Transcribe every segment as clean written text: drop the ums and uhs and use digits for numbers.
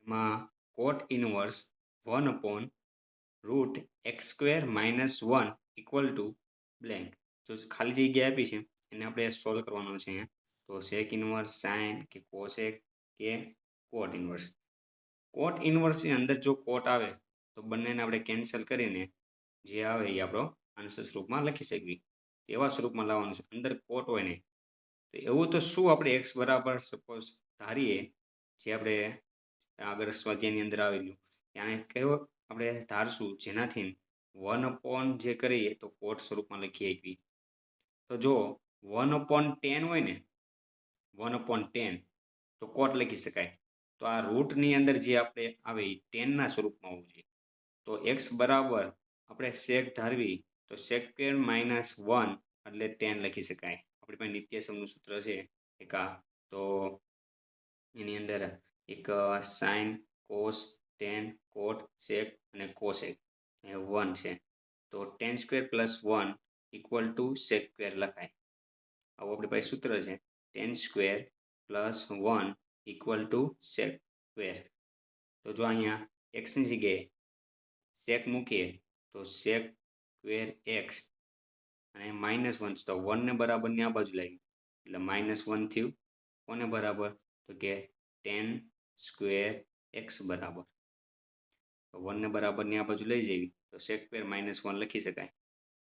માં કોટ inverse 1/√x² - 1 = blank. જો ખાલી જગ્યા આપી છે એને આપણે સોલ્વ કરવાનો છે અહીંયા. તો સેક ઇનવર્સ, સાઇન કે કોસેક કે કોટ ઇનવર્સ. કોટ ઇનવર્સની અંદર જો કોટ આવે તો બંનેને આપણે કેન્સલ કરીને જે આવે એ આપણો આન્સર સ્વરૂપમાં લખી શકીએ. એવા સ્વરૂપમાં લાવવાનું છે, અંદર કોટ હોય નહીં. તો એવું તો શું આપણે એક્સ બરાબર સપોઝ ધારીએ, જે આપણે આગળ સ્વાધ્યાયની અંદર આવેલું ત્યાં કયો આપણે ધારશું જેનાથી 1/, જે કરીએ તો કોટ સ્વરૂપમાં લખી શકીએ. તો જો 1/10 હોય ને, 1/10 તો કોટ લખી શકાય. તો આ રૂટની અંદર જે આપણે આવે એ 10ના સ્વરૂપમાં હોવું જોઈએ. તો એક્સ બરાબર આપણે સેક ધારવી તો sec² - 1 એટલે 10 લખી શકાય. આપણી પાસે નિત્યસમનું સૂત્ર છે એક આ. તો એની અંદર એક સાઇન, કોસ, ટેન, કોટ, સેક અને કોસેક એ 1 છે. તો 10² + 1 = sec² લખાય. આવું આપણી પાસે સૂત્ર છે. 10² + 1 = sec². તો જો અહીંયા એક્સની જગ્યાએ સેક મૂકીએ તો sec²x અને -1 તો 1 ને બરાબરની આ બાજુ લાવી એટલે -1 થયું. કોને બરાબર? તો કે 10²x બરાબર. તો 1 ને બરાબરની આ બાજુ લઈ જવી તો sec² - 1 લખી શકાય.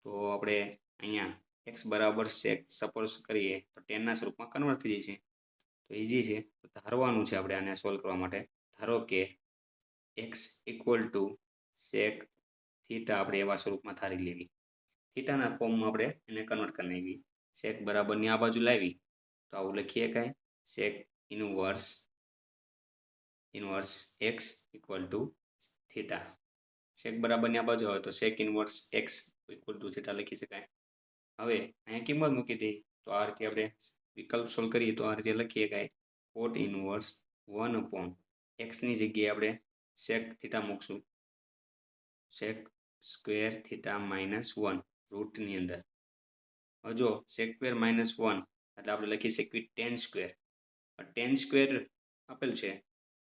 તો આપણે અહીંયા x બરાબર સેક સપોઝ કરીએ તો 10ના સ્વરૂપમાં કન્વર્ટ થઈ જશે. તો ઇઝી છે. તો ધારવાનું છે આપણે આને સોલ્વ કરવા માટે. ધારો કે x = sec θ આપણે એવા સ્વરૂપમાં ધારી લેવી. થીટાના ફોર્મમાં આપણે એને કન્વર્ટ કરી નાખવી. સેક બરાબરની આ બાજુ લાવી તો આવું લખીએ કાંઈ સેક ઇનવર્સ x = થીટા. સેક બરાબરની આ બાજુ આવે તો સેક ઇનવર્સ x = થીટા લખી શકાય. હવે અહીંયા કિંમત મૂકી દઈએ તો આ રીતે આપણે વિકલ્પ સોલ્વ કરીએ તો આ રીતે લખીએ કાંઈ કોટ ઇનવર્સ 1/x ની જગ્યાએ આપણે સેક થીટા મૂકશું. sec² θ - 1 રૂટની અંદર. હવે જો sec² - 1 એટલે આપણે લખી શકીએ 10². 10² આપેલ છે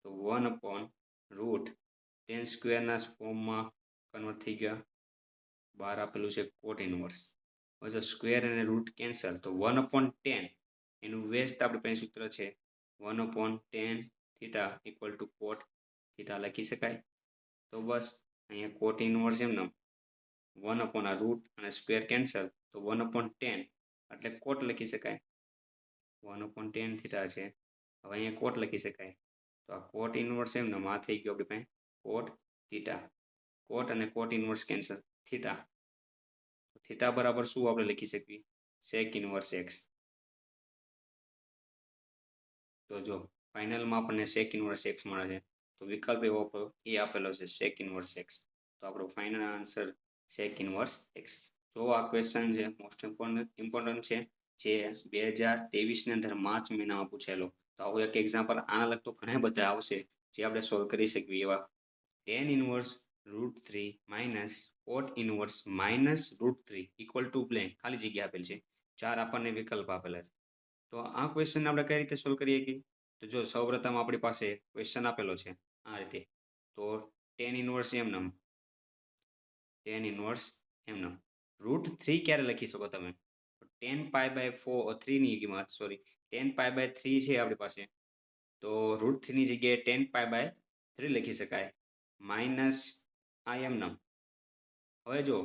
તો 1/√10² ના ફોર્મમાં કન્વર્ટ થઈ ગયા. બહાર આપેલું છે કોટ ઇનવર્સ. હવે જો સ્ક્વેર અને રૂટ કેન્સલ તો 1/10 એનું વ્યસ્ત આપણી પાસે સૂત્ર છે 1/10 θ = કોટ થીટા લખી શકાય. તો બસ અહીંયા કોટ ઇનવર્સ એમને 1/ આ રૂટ અને સ્ક્વેર કેન્સલ તો 1/10 એટલે કોટ લખી શકાય. 1/10 થીટા છે. હવે અહીંયા કોટ લખી શકાય. તો આ કોટ ઇનવર્સ એમને આ થઈ ગયો આપણી પાસે કોટ થીટા. કોટ અને cot inverse cancel theta. Theta બરાબર શું આપણે લખી શકીએ સેક ઇનવર્સ x. તો જો ફાઇનલમાં આપણને સેક ઇનવર્સ x મળે છે. તો વિકલ્પ એવો એ આપેલો છે સેક ઇનવર્સ x. તો આપણો ફાઇનલ આન્સર સેક ઇનવર્સ x. જો આ ક્વેશ્ચન છે મોસ્ટ ઇમ્પોર્ટન્ટ છે, જે 2023ની અંદર માર્ચ મહિનામાં પૂછેલો. તો આવું એક એક્ઝામ્પલ આના લગતો ઘણા બધા આવશે જે આપણે સોલ્વ કરી શકીએ એવા. tan ઇનવર્સ √3 - કોટ ઇનવર્સ -√3 = બ્લેન્ક ખાલી જગ્યા આપેલ છે. 4 આપણને વિકલ્પ આપેલા છે. તો આ ક્વેશ્ચન આપણે કઈ રીતે સોલ્વ કરીએ કે તો જો સૌપ્રથમ આપણી પાસે ક્વેશ્ચન આપેલો છે આ રીતે. તો tan ઇનવર્સ એમનેમ √3 ક્યારે લખી શકો તમે? 10π/3 ની કિંમત tan π/3 છે આપણી પાસે. તો √3 ની જગ્યાએ tan π/3 લખી શકાય. માઇનસ આ એમનેમ. હવે જો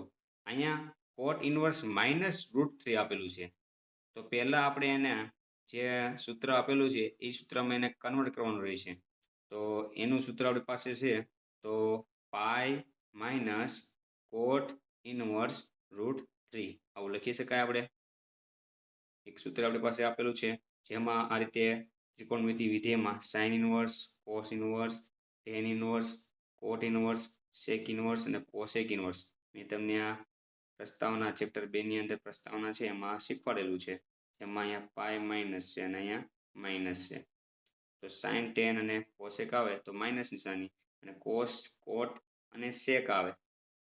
અહીંયા કોટ ઇનવર્સ -√3 આપેલું છે. તો પહેલા આપણે એને જે સૂત્ર આપેલું છે એ સૂત્રમાં એને કન્વર્ટ કરવાનું રહેશે. તો એનું સૂત્ર આપણી પાસે છે તો પાઈ માઇનસ કોટ ઇનવર્સ √3 આવું લખી શકાય. આપણે એક સૂત્ર આપણી પાસે આપેલું છે જેમાં આ રીતે ત્રિકોણમિતિ વિધેયમાં sine inverse, cos inverse, tan inverse, cot inverse, sec inverse અને કોસેક ઇનવર્સ મેં તમને આ પ્રસ્તાવના ચેપ્ટર 2 ની અંદર પ્રસ્તાવના છે એમાં શીખવાડેલું છે. એમાં અહીંયા પાઈ માઇનસ છે અને અહીંયા માઇનસ છે. તો સાઇન, ટેન અને કોસેક આવે તો માઇનસ નિશાની, અને કોસ, કોટ અને સેક આવે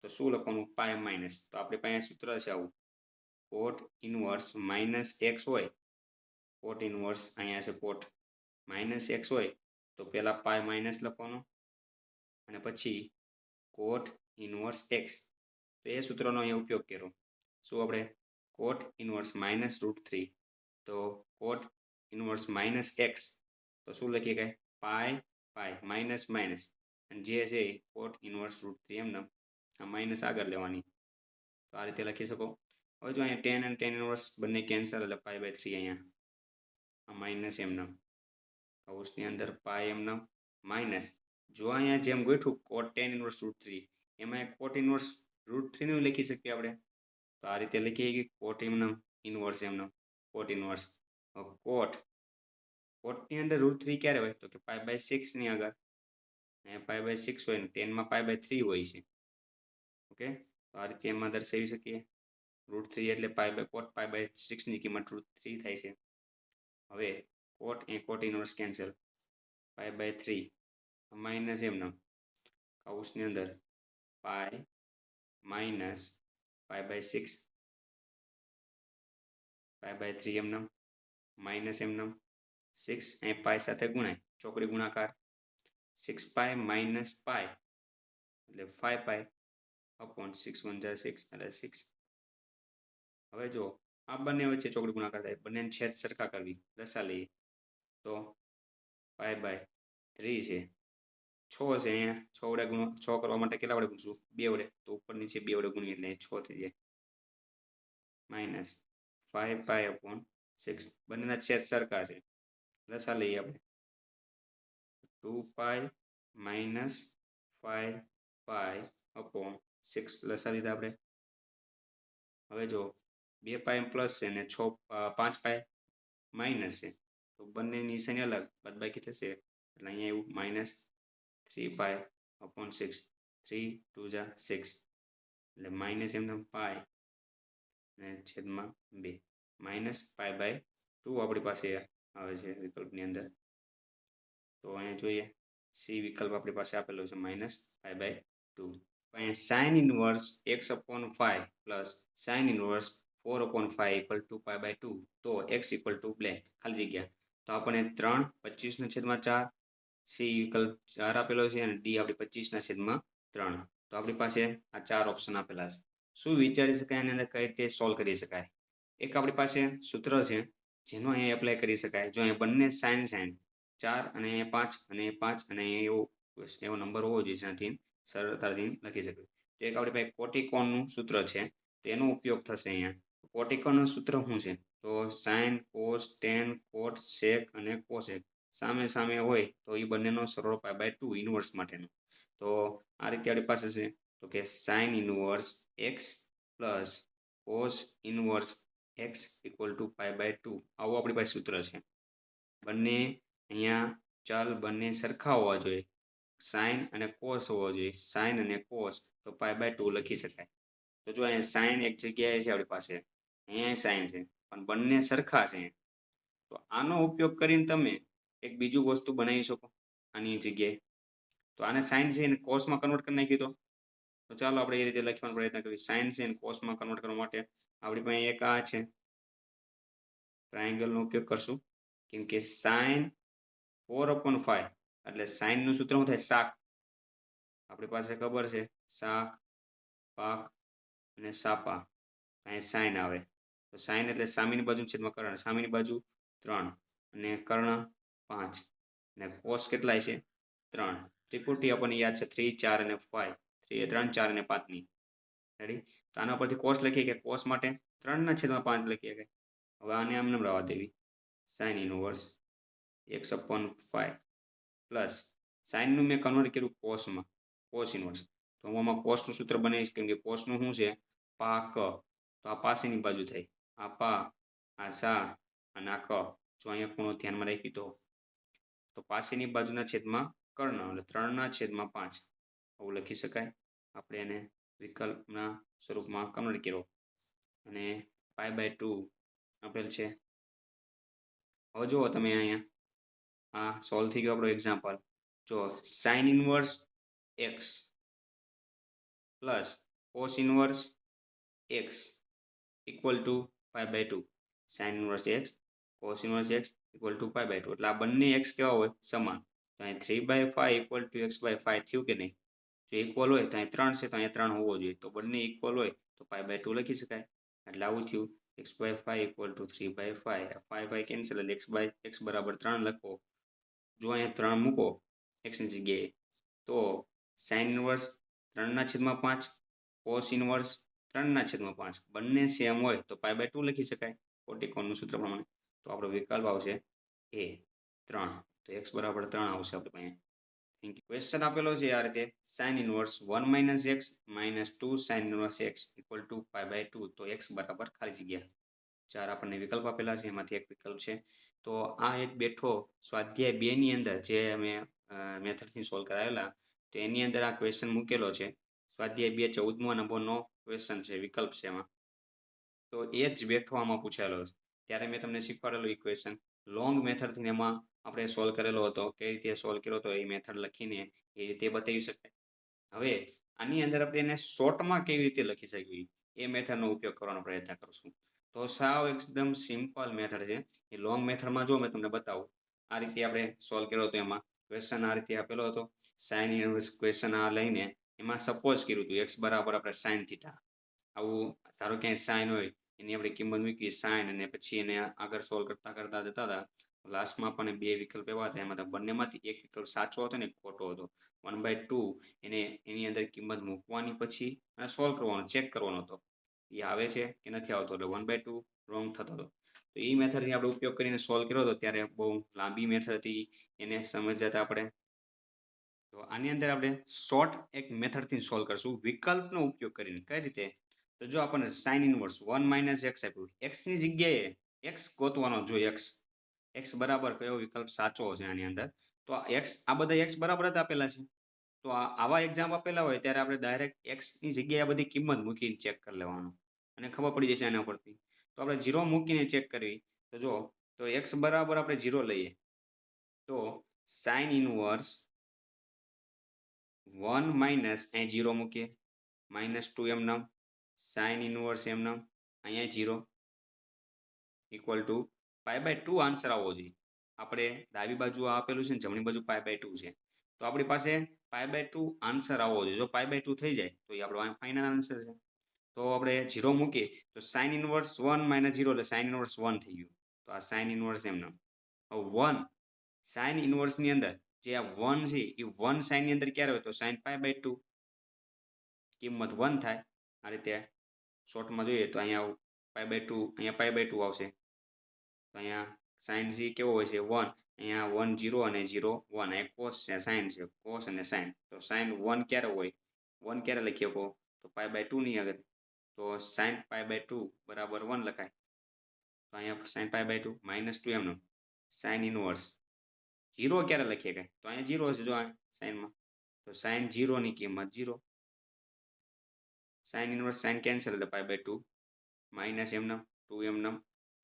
તો શું લખવાનું પાઈ માઇનસ. તો આપણી પાસે સૂત્ર છે આવું કોટ ઇનવર્સ -x હોય, કોટ ઇનવર્સ અહીંયા છે કોટ -x હોય તો પહેલાં પાય માઇનસ લખવાનો અને પછી કોટ ઇનવર્સ એક્સ. તો એ સૂત્રનો અહીંયા ઉપયોગ કર્યો. શું આપણે કોટ ઇનવર્સ -√3 તો કોટ ઇનવર્સ માઇનસ એક્સ તો શું લખીએ કે પાય પાય માઇનસ માઇનસ અને જે છે એ કોટ ઇનવર્સ √3 એમને આ માઇનસ આગળ લેવાની. તો આ રીતે લખી શકો. હવે જો અહીંયા 10 અને 10 ઇનવર્સ બંને કેન્સલ એટલે π/3 અહીંયા આ માઇનસ એમને કૌંસની અંદર પાય એમને માઇનસ. જો અહીંયા જેમ ગોઠવું કોટ 10 ઇનવર્સ √3 એમાં કોટ ઇનવર્સ √3 નું લખી શકીએ આપણે. તો આ રીતે લખીએ કે કોટ ઇનવર્સ એમનો કોટ ઇનવર્સ કોટની અંદર √3 ક્યારે હોય તો કે π/6 ની આગળ અહીંયા π/6 હોય ને 10 માં π/3 હોય છે. ઓકે, તો આ રીતે એમાં દર્શાવી શકીએ. √3 એટલે કોટ π/6 ની કિંમત √3 થાય છે. હવે કોટ ઇનવર્સ કેન્સલ π/3 માઇનસ એમનો કૌંસની અંદર પાય માઇનસ π/6 π/3 એમનો માઇનસ એમનો 6 અહીં પાય સાથે ગુણાય ચોકડી ગુણાકાર 6π માઇનસ પાય એટલે 5π અપોન 6 × 6 એટલે 6. હવે જો આ બંને વચ્ચે ચોકડી ગુણાકાર થાય બંનેને છેદ સરખા કરવી લસા લઈએ તો π/3 છે 6 છે અહીંયા 6 વડે 6 કરવા માટે કેટલા વડે ગુણશું 2 વડે તો ઉપર નીચે 2 વડે ગુણીએ એટલે 6 થઈ જાય માઇનસ 5π અપોન 6 બંનેના છેદ સરખા છે લસા લઈએ આપણે 2π માઇનસ 5π અપોન 6 લસા લીધા આપણે. હવે જો 2π પ્લસ છે ને 5π માઇનસ છે તો બંને નિશાની અલગ બાદબાકી થશે એટલે અહીંયા એવું માઇનસ 3π અપોન 6 3 2 6 એટલે માઇનસ એમને પાય અને છેદમાં 2 માઇનસ π/2 આપણી પાસે આવે છે વિકલ્પની અંદર. તો અહીંયા જોઈએ સી વિકલ્પ આપણી પાસે આપેલો છે -π/2. અહીંયા sine inverse x/5 plus sine inverse 4/5 = 2π/2 તો x = બ્લેન્ક ખાલી જગ્યા. તો આપણને 3 25/4 સી વિકલ્પ 4 આપેલો છે અને ડી આપણી 25/3. તો આપણી પાસે આ 4 ઓપ્શન આપેલા છે. શું વિચારી શકાય આની અંદર કઈ રીતે સોલ્વ કરી શકાય? એક આપણી પાસે સૂત્ર છે જેનો અહીંયા એપ્લાય કરી શકાય. જો અહીંયા બંને સાઇન 4 અને 5 અને 5 અને એવો નંબર હોવો જોઈએ જેનાથી સરળતાથી લખી શકાય. તો એક આપણી પાસે કોટિકોનનું સૂત્ર છે તેનો ઉપયોગ થશે અહીંયા. કોટિકોનનું સૂત્ર શું છે તો સાઇન કોસ ટેન કોટ સેક અને કોસેક સામે સામે હોય તો એ બંનેનો સરળ π/2 ઇનવર્સ માટેનો. તો આ રીતે આપણી પાસે છે તો કે sign inverse X plus cos inverse X = π/2 આવું આપણી પાસે સૂત્ર છે. બંને અહીંયા ચલ બંને સરખા હોવા જોઈએ સાઇન અને કોસ હોવો જોઈએ સાઇન અને કોસ તો π/2 લખી શકાય. તો જો અહીંયા સાઇન એક જગ્યાએ છે આપણી પાસે અહીંયા સાઇન છે પણ બંને સરખા છે તો આનો ઉપયોગ કરીને તમે એક બીજું વસ્તુ બનાવી શકો આની જગ્યાએ. તો આને સાઇન છે એને કોસમાં કન્વર્ટ કરી નાખ્યું તો ચાલો આપણે એ રીતે લખવાનો પ્રયત્ન કરીએ. સાઇન છે એને કોસમાં કન્વર્ટ કરવા માટે આપણી પાસે એક આ છે ટ્રાયેંગલનો ઉપયોગ કરશું કેમ કે સાઇન 4/5 એટલે સાઇનનું સૂત્ર શું થાય શાક. આપણી પાસે ખબર છે શાક પાક અને સાપા અહીં સાઇન આવે તો સાઇન એટલે સામેની બાજુ છેદમાં કર્ણ સામેની બાજુ 3 અને કર્ણ 5 અને કોસ કેટલાય છે 3 ત્રિપુટી આપણને યાદ છે 3 4 અને 5 3 4 અને 5 ની રેડી. તો આના પરથી કોસ લખીએ કે કોસ માટે 3/5 લખીએ કે હવે આને આમને રવા દેવી સાઇન ઇનવર્સ x/5 પ્લસ સાઇનનું મેં કન્વર્ટ કર્યું કોસમાં કોસ ઇનવર્સ તો હું આમાં કોસનું સૂત્ર બનાવીશ કેમ કે કોસનું શું છે પાક તો આ પાસેની બાજુ થઈ આ પા આ સા અને આ ક જો અહીંયા ખૂણો ધ્યાનમાં રાખી તો પાસેની બાજુના છેદમાં કર્ણ એટલે 3/5 આવું લખી શકાય. આપણે એને વિકલ્પના સ્વરૂપમાં કન્વર્ટ કર્યો અને π/2 આપેલ છે. હવે જુઓ તમે અહીંયા આ સોલ્વ થઈ ગયો આપણો એક્ઝામ્પલ. જો sine inverse X plus cos inverse X = π/2 sine inverse X cos inverse X = π/2 એટલે આ બંને એક્સ કેવા હોય સમાન તો અહીં 3/5 ઇક્વલ ટુ x/5 થયું કે નહીં? જો ઇક્વલ હોય તો અહીં 3 છે, તો અહીંયા 3 હોવો જોઈએ. તો બંને ઇક્વલ હોય તો π/2 લખી શકાય. એટલે આવું થયું x/5 ઇક્વલ ટુ 3/5. 5 કેન્સલ એટલે x બરાબર 3 લખો. જો અહીંયા 3 મૂકો x ની જગ્યાએ તો sin ઇનવર્સ 3/5 cos ઇનવર્સ 3/5 બંને સેમ હોય તો π/2 લખી શકાય કોટિકોનનું સૂત્ર પ્રમાણે. તો આપણો વિકલ્પ આવશે એ 3. તો x બરાબર 3 આવશે આપણે પાસે. Thank you. ક્વેશ્ચન આપેલો છે આ રીતે sin inverse 1 - x - 2 sin inverse x equal to π/2. તો x બરાબર ખાલી જગ્યા 4 આપણને વિકલ્પ આપેલા છે, એમાંથી એક વિકલ્પ છે. તો આ એક બેઠો સ્વાધ્યાય 2 ની અંદર જે અમે મેથડથી સોલ્વ કરાવેલા, તો એની અંદર આ ક્વેશ્ચન મૂકેલો છે. સ્વાધ્યાય 2 14મા નંબરનો ક્વેશ્ચન છે, વિકલ્પ છે એમાં. તો એ જ બેઠો આમાં પૂછાયેલો છે. ત્યારે મેં તમને શીખવાડેલું ઇક્વેશન લોંગ મેથડથી એમાં આપણે સોલ્વ કરેલો હતો. કઈ રીતે સોલ્વ કર્યો હતો એ મેથડ લખીને એ રીતે બતાવી શકાય. હવે આની અંદર આપણે એને શોર્ટમાં કેવી રીતે લખી શકીએ એ મેથડનો ઉપયોગ કરવાનો પ્રયત્ન કરશું. તો સાવ એકદમ સિમ્પલ મેથડ છે. એ લોંગ મેથડમાં જો મેં તમને બતાવું આ રીતે આપણે સોલ્વ કર્યો હતો. એમાં ક્વેશ્ચન આ રીતે આપેલો હતો. સાઇન ઇનવર્સ ક્વેશ્ચન આ લઈને એમાં સપોઝ કર્યું હતું x બરાબર આપણે સાઇન થીટા. આવું ધારો ક્યાંય સાઇન હોય એની આપણે કિંમત મૂકી સાઇન, અને પછી એને આગળ સોલ્વ કરતા કરતા જતા હતા. લાસ્ટમાં પણ બે વિકલ્પ એવા હતા, એમાં બંનેમાંથી એક વિકલ્પ સાચો હતો ને એક ખોટો હતો. 1/2 એને એની અંદર કિંમત મૂકવાની પછી અને સોલ્વ કરવાનો, ચેક કરવાનો હતો એ આવે છે કે નથી આવતો. એટલે 1/2 રોંગ થતો હતો. તો એ મેથડથી આપણે ઉપયોગ કરીને સોલ્વ કર્યો હતો. ત્યારે બહુ લાંબી મેથડ હતી, એને સમજતા આપણે. તો આની અંદર આપણે શોર્ટ એક મેથડથી સોલ્વ કરશું વિકલ્પનો ઉપયોગ કરીને. કઈ રીતે? તો જો આપણને સાઇન ઇનવર્સ 1 - x આપ્યું, x ની જગ્યાએ x ગોતવાનો જોઈએ. x બરાબર કયો વિકલ્પ સાચો છે આની અંદર? તો x આ બધા x બરાબર જ આપેલા છે. તો આવા એક્ઝામ આપેલા હોય ત્યારે આપણે ડાયરેક્ટ x ની જગ્યાએ આ બધી કિંમત મૂકીને ચેક કરી લેવાનું અને ખબર પડી જશે એના પરથી. તો આપણે 0 મૂકીને ચેક કરવી. તો જો તો x બરાબર આપણે 0 લઈએ તો સાઇન ઇનવર્સ 1 માઇનસ અહીં 0 મૂકીએ, -2 એમનામ, સાઇન ઇનવર્સ એમનામ, અહીંયા 0 ઇક્વલ ટુ π/2 આન્સર આવવો જોઈએ. આપણે ડાબી બાજુ આપેલું છે ને જમણી બાજુ π/2 છે. તો આપણી પાસે π/2 આન્સર આવવો જોઈએ. જો π/2 થઈ જાય તો એ આપણો ફાઇનલ આન્સર છે. તો આપણે 0 મૂકીએ તો સાઇન ઇનવર્સ 1 - 0 એટલે સાઇન ઇનવર્સ 1 થઈ ગયું. તો આ સાઇન ઇનવર્સ એમનામ. હવે 1 સાઇન ઇનવર્સની અંદર જે આ 1 છે એ 1 સાઇનની અંદર ક્યારે હોય? તો સાઇન π/2 કિંમત 1 થાય. આ રીતે શોર્ટમાં જોઈએ તો અહીંયા π/2 અહીંયા π/2 આવશે. તો અહીંયા સાઇન c કેવો હોય છે? 1. અહીંયા 1 0 અને 0 1. અહીંયા કોસ છે, સાઇન છે, કોસ અને સાઇન. તો સાઇન 1 ક્યારે હોય? 1 ક્યારે લખી શકો? તો π/2 ની આગળ. તો સાઇન π/2 બરાબર 1 લખાય. તો અહીંયા સાઇન π/2 -2 એમનો સાઇન ઇનવર્સ 0 ક્યારે લખીએ કાંઈ? તો અહીંયા 0 હશે જો આ સાઇનમાં. તો સાઇન 0 ની કિંમત 0. સાઇન ઇનવર્સ સાઇન કેન્સલ એટલે π/2 માઇનસ એમનામ 2 એમનામ.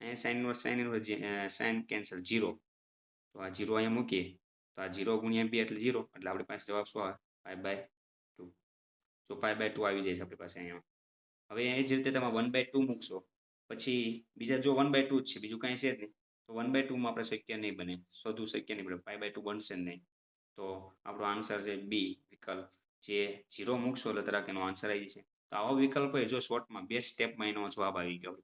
અહીંયા સાઇન ઇનવર્સ સાઇન કેન્સલ 0. તો આ 0 અહીંયા મૂકીએ તો આ 0 × 2 એટલે 0. એટલે આપણી પાસે જવાબ શું આવે? π/2. તો π/2 આવી જાય છે આપણી પાસે અહીંયા. હવે એ જ રીતે તમે 1/2 મૂકશો પછી બીજા જો 1/2 જ છે, બીજું કાંઈ છે જ નહીં. તો 1/2 માં આપણે શક્ય નહીં બને, શોધવું શક્ય નહીં બને, π/2 બનશે જ નહીં. તો આપણો આન્સર છે બી વિકલ્પ. જે 0 મૂકશો એટલે તરત એનો આન્સર આવી જશે. તો આવો વિકલ્પ હોય જો શોર્ટમાં 2 સ્ટેપમાં એનો જવાબ આવી ગયો.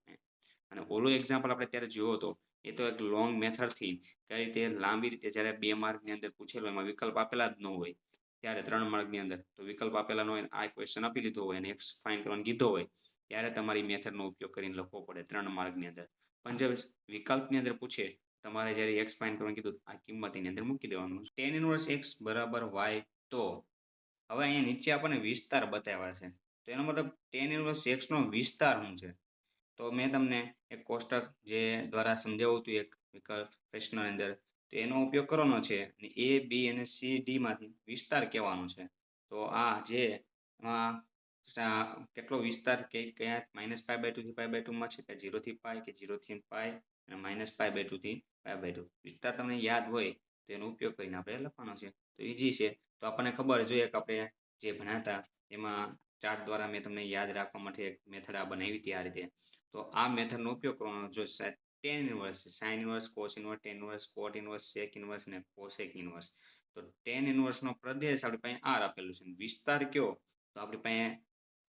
અને ઓલો એક્ઝામ્પલ આપણે ત્યારે જોયો હતો એ તો એક લોંગ મેથડથી કઈ રીતે લાંબી રીતે જ્યારે 2 માર્કની અંદર પૂછેલો એમાં વિકલ્પ આપેલા જ ન હોય ત્યારે 3 માર્કની અંદર તો વિકલ્પ આપેલા ન હોય આ ક્વેશ્ચન આપી લીધો હોય અને x ફાઇન્ડ કરવાનું કીધો હોય ત્યારે તમારી મેથડનો ઉપયોગ કરીને લખવો પડે 3 માર્કની અંદર. પણ જે વિકલ્પની અંદર પૂછે તમારે જ્યારે x ફાઇન્ડ કરવાનું કીધું આ કિંમત એની અંદર મૂકી દેવાનું. tan ઇનવર્સ x બરાબર y. તો હવે અહીંયા નીચે આપણને વિસ્તાર બતાવ્યા છે. તો એનો મતલબ tan ઇનવર્સ x નો વિસ્તાર શું છે? તો મેં તમને એક કોષ્ટક જે દ્વારા સમજાવ્યું હતું એક વિકલ્પ પ્રશ્નની અંદર, તો એનો ઉપયોગ કરવાનો છે અને a b અને c d માંથી વિસ્તાર કહેવાનો છે. તો આ જે એમાં કેટલો વિસ્તાર કયા -π/2 થી π/2 માં છે કે 0 થી π કે 0 થી π અને -π/2 થી π/2 વિસ્તાર તમને યાદ હોય તો એનો ઉપયોગ કરીને આપણે લખવાનો છે. તો ઈઝી છે. તો આપણને ખબર જોઈએ કે આપણે જે ભણ્યા હતા એમાં ચાર્ટ દ્વારા મેં તમને યાદ રાખવા માટે એક મેથડ આ બનાવી હતી આ રીતે. તો આ મેથડનો ઉપયોગ કરવાનો જો tan inverse, sin inverse, cos inverse, tan inverse, cot inverse, sec inverse અને cosec ઇનવર્સ. તો ટેન ઇનવર્સનો પ્રદેશ આપણી પાસે આર આપેલું છે. વિસ્તાર કયો? તો આપણી પાસે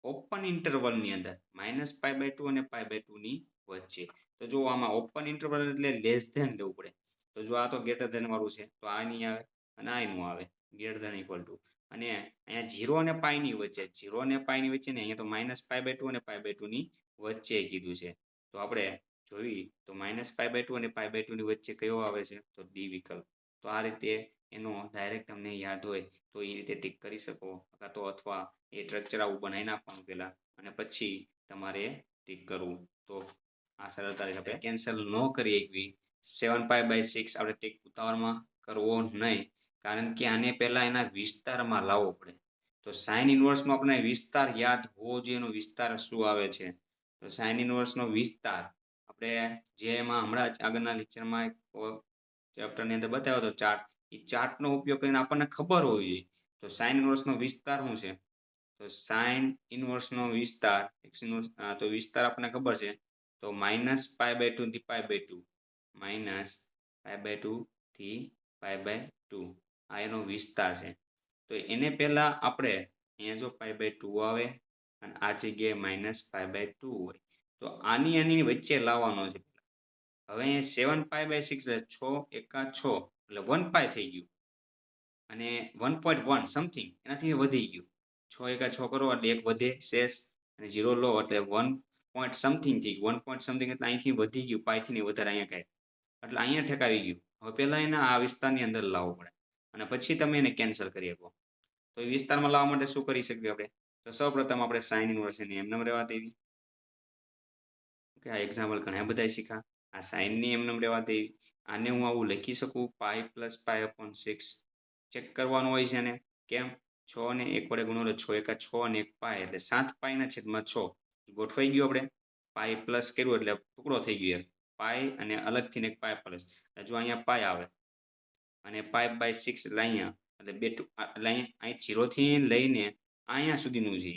ઓપન ઇન્ટરવલની અંદર -π/2 અને π/2 ની વચ્ચે. તો જો આમાં ઓપન ઇન્ટરવલ એટલે લેસ ધેન લેવું પડે. તો જો આ તો ગ્રેટર ધેન વાળું છે તો આ નહીં આવે અને આ નું આવે ગ્રેટર ધેન ઇક્વલ ટુ. અને અહીંયા 0 અને π ની વચ્ચે, 0 અને π ની વચ્ચે ને અહીંયા તો -π/2 અને π/2 ની વચ્ચે કીધું છે. તો આપણે જોઈ તો -π/2 અને π/2 ની વચ્ચે કયો આવે છે? તો ડી વિકલ્પ. તો આ રીતે એનો ડાયરેક્ટ તમને યાદ હોય તો એ રીતે ટીક કરી શકો, અથવા એ સ્ટ્રક્ચર આવું બનાવી નાખવાનું પહેલા અને પછી તમારે ટીક કરવું. તો આ સરળતાથી આપણે કેન્સલ ન કરી શકવી. 7π/6 આપણે ટીક ઉતાવળમાં કરવો નહીં, કારણ કે આને પહેલા એના વિસ્તારમાં લાવવો પડે. તો સાઇન ઇનવર્સનો આપણે વિસ્તાર યાદ હોવો જોઈએ. એનો વિસ્તાર શું આવે છે? તો સાઇન ઇનવર્સનો વિસ્તાર આપણે જેમાં હમણાં જ આગળના લેક્ચરમાં ચેપ્ટરની અંદર બતાવ્યો હતો ચાર્ટ, એ ચાર્ટનો ઉપયોગ કરીને આપણને ખબર હોવી જોઈએ. તો સાઇન ઇનવર્સનો વિસ્તાર શું છે? તો સાઇન ઇનવર્સનો વિસ્તાર તો વિસ્તાર આપણને ખબર છે. તો -π/2 થી π/2, -π/2 થી π/2 આ એનો વિસ્તાર છે. તો એને પહેલા આપણે અહીંયા જો π/2 આવે અને આ જગ્યાએ -π/2 હોય તો આની વચ્ચે લાવવાનો છે. હવે અહીંયા 7π/6 એટલે 6 એકા 6 એટલે 1π થઈ ગયું અને 1.1 સમથિંગ એનાથી વધી ગયું. 6 એકા 6 કરો એટલે એક વધે શેષ અને 0 લો એટલે 1 પોઈન્ટ સમથિંગ થઈ ગયું. 1 પોઈન્ટ સમથિંગ એટલે અહીંથી વધી ગયું, પાયથી નહીં વધારે અહીંયા કાંઈ, એટલે અહીંયા ઠેકાવી ગયું. હવે પહેલાં એને આ વિસ્તારની અંદર લાવવો પડે અને પછી તમે એને કેન્સલ કરી શકો. તો એ વિસ્તારમાં લાવવા માટે શું કરી શકીએ આપણે? તો સૌપ્રથમ આપણે સાઇન ઇનવર્સ એમને રહેવા દેવી. ઓકે, આ એક્ઝામ્પલ ઘણા બધા શીખા. આ સાઇનની એમને રહેવા દેવી. આને હું આવું લખી શકું π+π/6. ચેક કરવાનું હોય છે ને કેમ? 6 ને 1 વડે ગુણો એટલે 6 એકા 6 અને 1 π એટલે 7π/6. ગોઠવાઈ ગયું. આપણે પાઈ પ્લસ કર્યું એટલે ટુકડો થઈ ગયો. પાઈ અને અલગથી એક પાઈ પ્લસ. જો અહીંયા પાઈ આવે અને π/6 એટલે અહીંયા, એટલે બે એટલે અહીં 0 થી લઈને અહીંયા સુધીનું છે.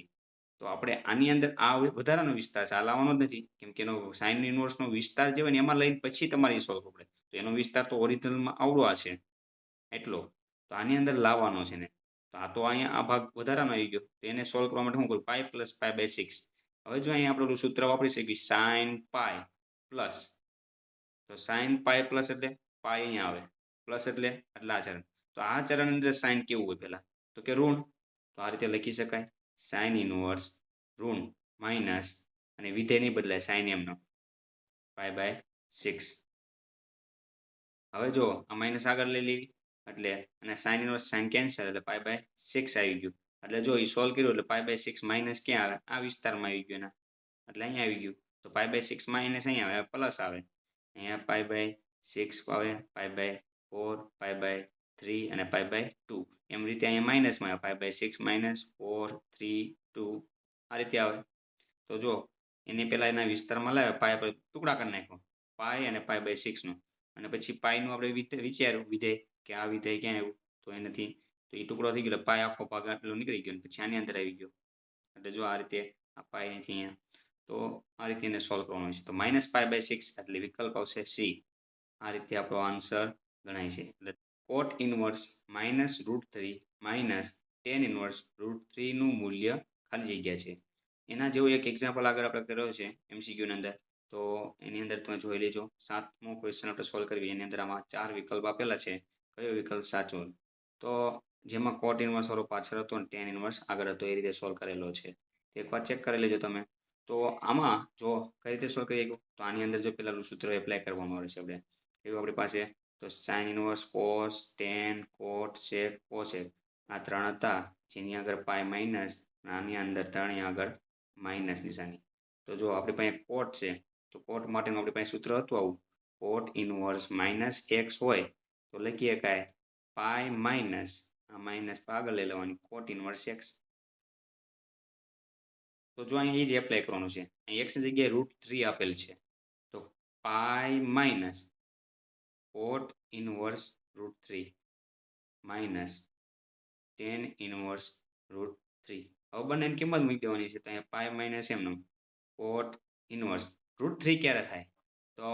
તો આપણે આની અંદર આ વધારાનો વિસ્તાર છે, આ લાવવાનો જ નથી, કેમ કે એનો સાઇન ઇનવર્સનો વિસ્તાર જે હોય ને એમાં લઈને પછી તમારે સોલ્વ કરવું પડે. તો એનો વિસ્તાર તો ઓરિજિનલમાં આવડો છે એટલો, તો આની અંદર લાવવાનો છે ને. તો આ તો અહીંયા આ ભાગ વધારાનો આવી ગયો, તો એને સોલ્વ કરવા માટે શું કરું? π+π/6. હવે જો અહીંયા આપણે સૂત્ર વાપરી શકીએ સાઇન પાઈ પ્લસ, તો સાઇન પાઈ પ્લસ એટલે પાઈ અહીંયા આવે, પ્લસ એટલે આ ચરણ. તો આ ચરણ અંદર સાઇન કેવું હોય પહેલા? તો કે ઋણ. તો આ રીતે લખી શકાય સાઇન ઇનવર્સ ઋણ માઇનસ અને વિધેયની બદલાય સાઇન એમનો π/6. હવે જો આ માઇનસ આગળ લઈ લેવી એટલે અને સાઇન ઇનવર્સ સાઇન કેન્સલ એટલે π/6 આવી ગયું. એટલે જો એ સોલ્વ કર્યું એટલે π/6 માઇનસ ક્યાં આવે? આ વિસ્તારમાં આવી ગયું એના, એટલે અહીંયા આવી ગયું. તો π/6 માઇનસ અહીંયા આવે, પ્લસ આવે. અહીંયા π/6 આવે, π/4, π/3 અને π/2. એમ રીતે અહીંયા માઇનસમાં આવે π/6 માઇનસ 4, 3, 2 આ રીતે આવે. તો જો એને પહેલાં એના વિસ્તારમાં લાવ્યા, પાય પર ટુકડા કરી નાખ્યો પાય અને π/6 નું, અને પછી પાયનું આપણે વિચાર્યું વિધેય કે આ વિધેય ક્યાં આવ્યું? તો એનાથી તો એ ટુકડો થઈ ગયો, પાય આખો ભાગ આટલો નીકળી ગયો, પછી આની અંદર આવી ગયો. એટલે જો આ રીતે આ પાય નથી અહીંયા, તો આ રીતે એને સોલ્વ કરવાનું છે. તો -π/6 એટલે વિકલ્પ આવશે સી. આ રીતે આપણો આન્સર ગણાય છે. એટલે કોટ ઇનવર્સ -√3 માઇનસ ટેન ઇનવર્સ √3 નું મૂલ્ય ખાલી જગ્યા છે. એના જેવું એક એક્ઝામ્પલ આગળ આપણે કર્યો છે MCQની અંદર, તો એની અંદર તમે જોઈ લેજો. 7મો ક્વેશ્ચન આપણે સોલ્વ કરવી, એની અંદર આમાં 4 વિકલ્પ આપેલા છે, કયો વિકલ્પ સાચો? તો જેમાં કોટ ઇનવર્સ વાળો પાછળ હતો અને ટેન ઇનવર્સ આગળ હતો, એ રીતે સોલ્વ કરેલો છે. એકવાર ચેક કરી લેજો તમે. તો આમાં જો કઈ રીતે સોલ્વ કરી શકું? તો આની અંદર જો પેલાનું સૂત્ર એપ્લાય કરવાનું આવે છે. આપણે એવું આપણી પાસે તો sign inverse cos, ten, cot, sec, cosec આ 3 હતા, જેની આગળ પાય માઇનસ, આની અંદર 3 આગળ માઇનસ નિશાની. તો જો આપણી પાસે કોટ છે, તો કોટ માટેનું આપણી પાસે સૂત્ર હતું આવું, કોટ ઇનવર્સ -x હોય તો લખીએ કાંઈ પાય માઇનસ આ માઇનસ આગળ લઈ લેવાની કોટ ઇનવર્સ x. તો જો અહીં એ જ એપ્લાય કરવાનું છે. અહીં x ની જગ્યાએ √3 આપેલ છે, તો પાય માઇનસ કોટ ઇનવર્સ √3 માઇનસ ટેન ઇનવર્સ √3. હવે બંનેની કિંમત મૂકી દેવાની છે. તો અહીંયા પાય માઇનસ એમનું કોટ ઇનવર્સ √3 ક્યારે થાય? તો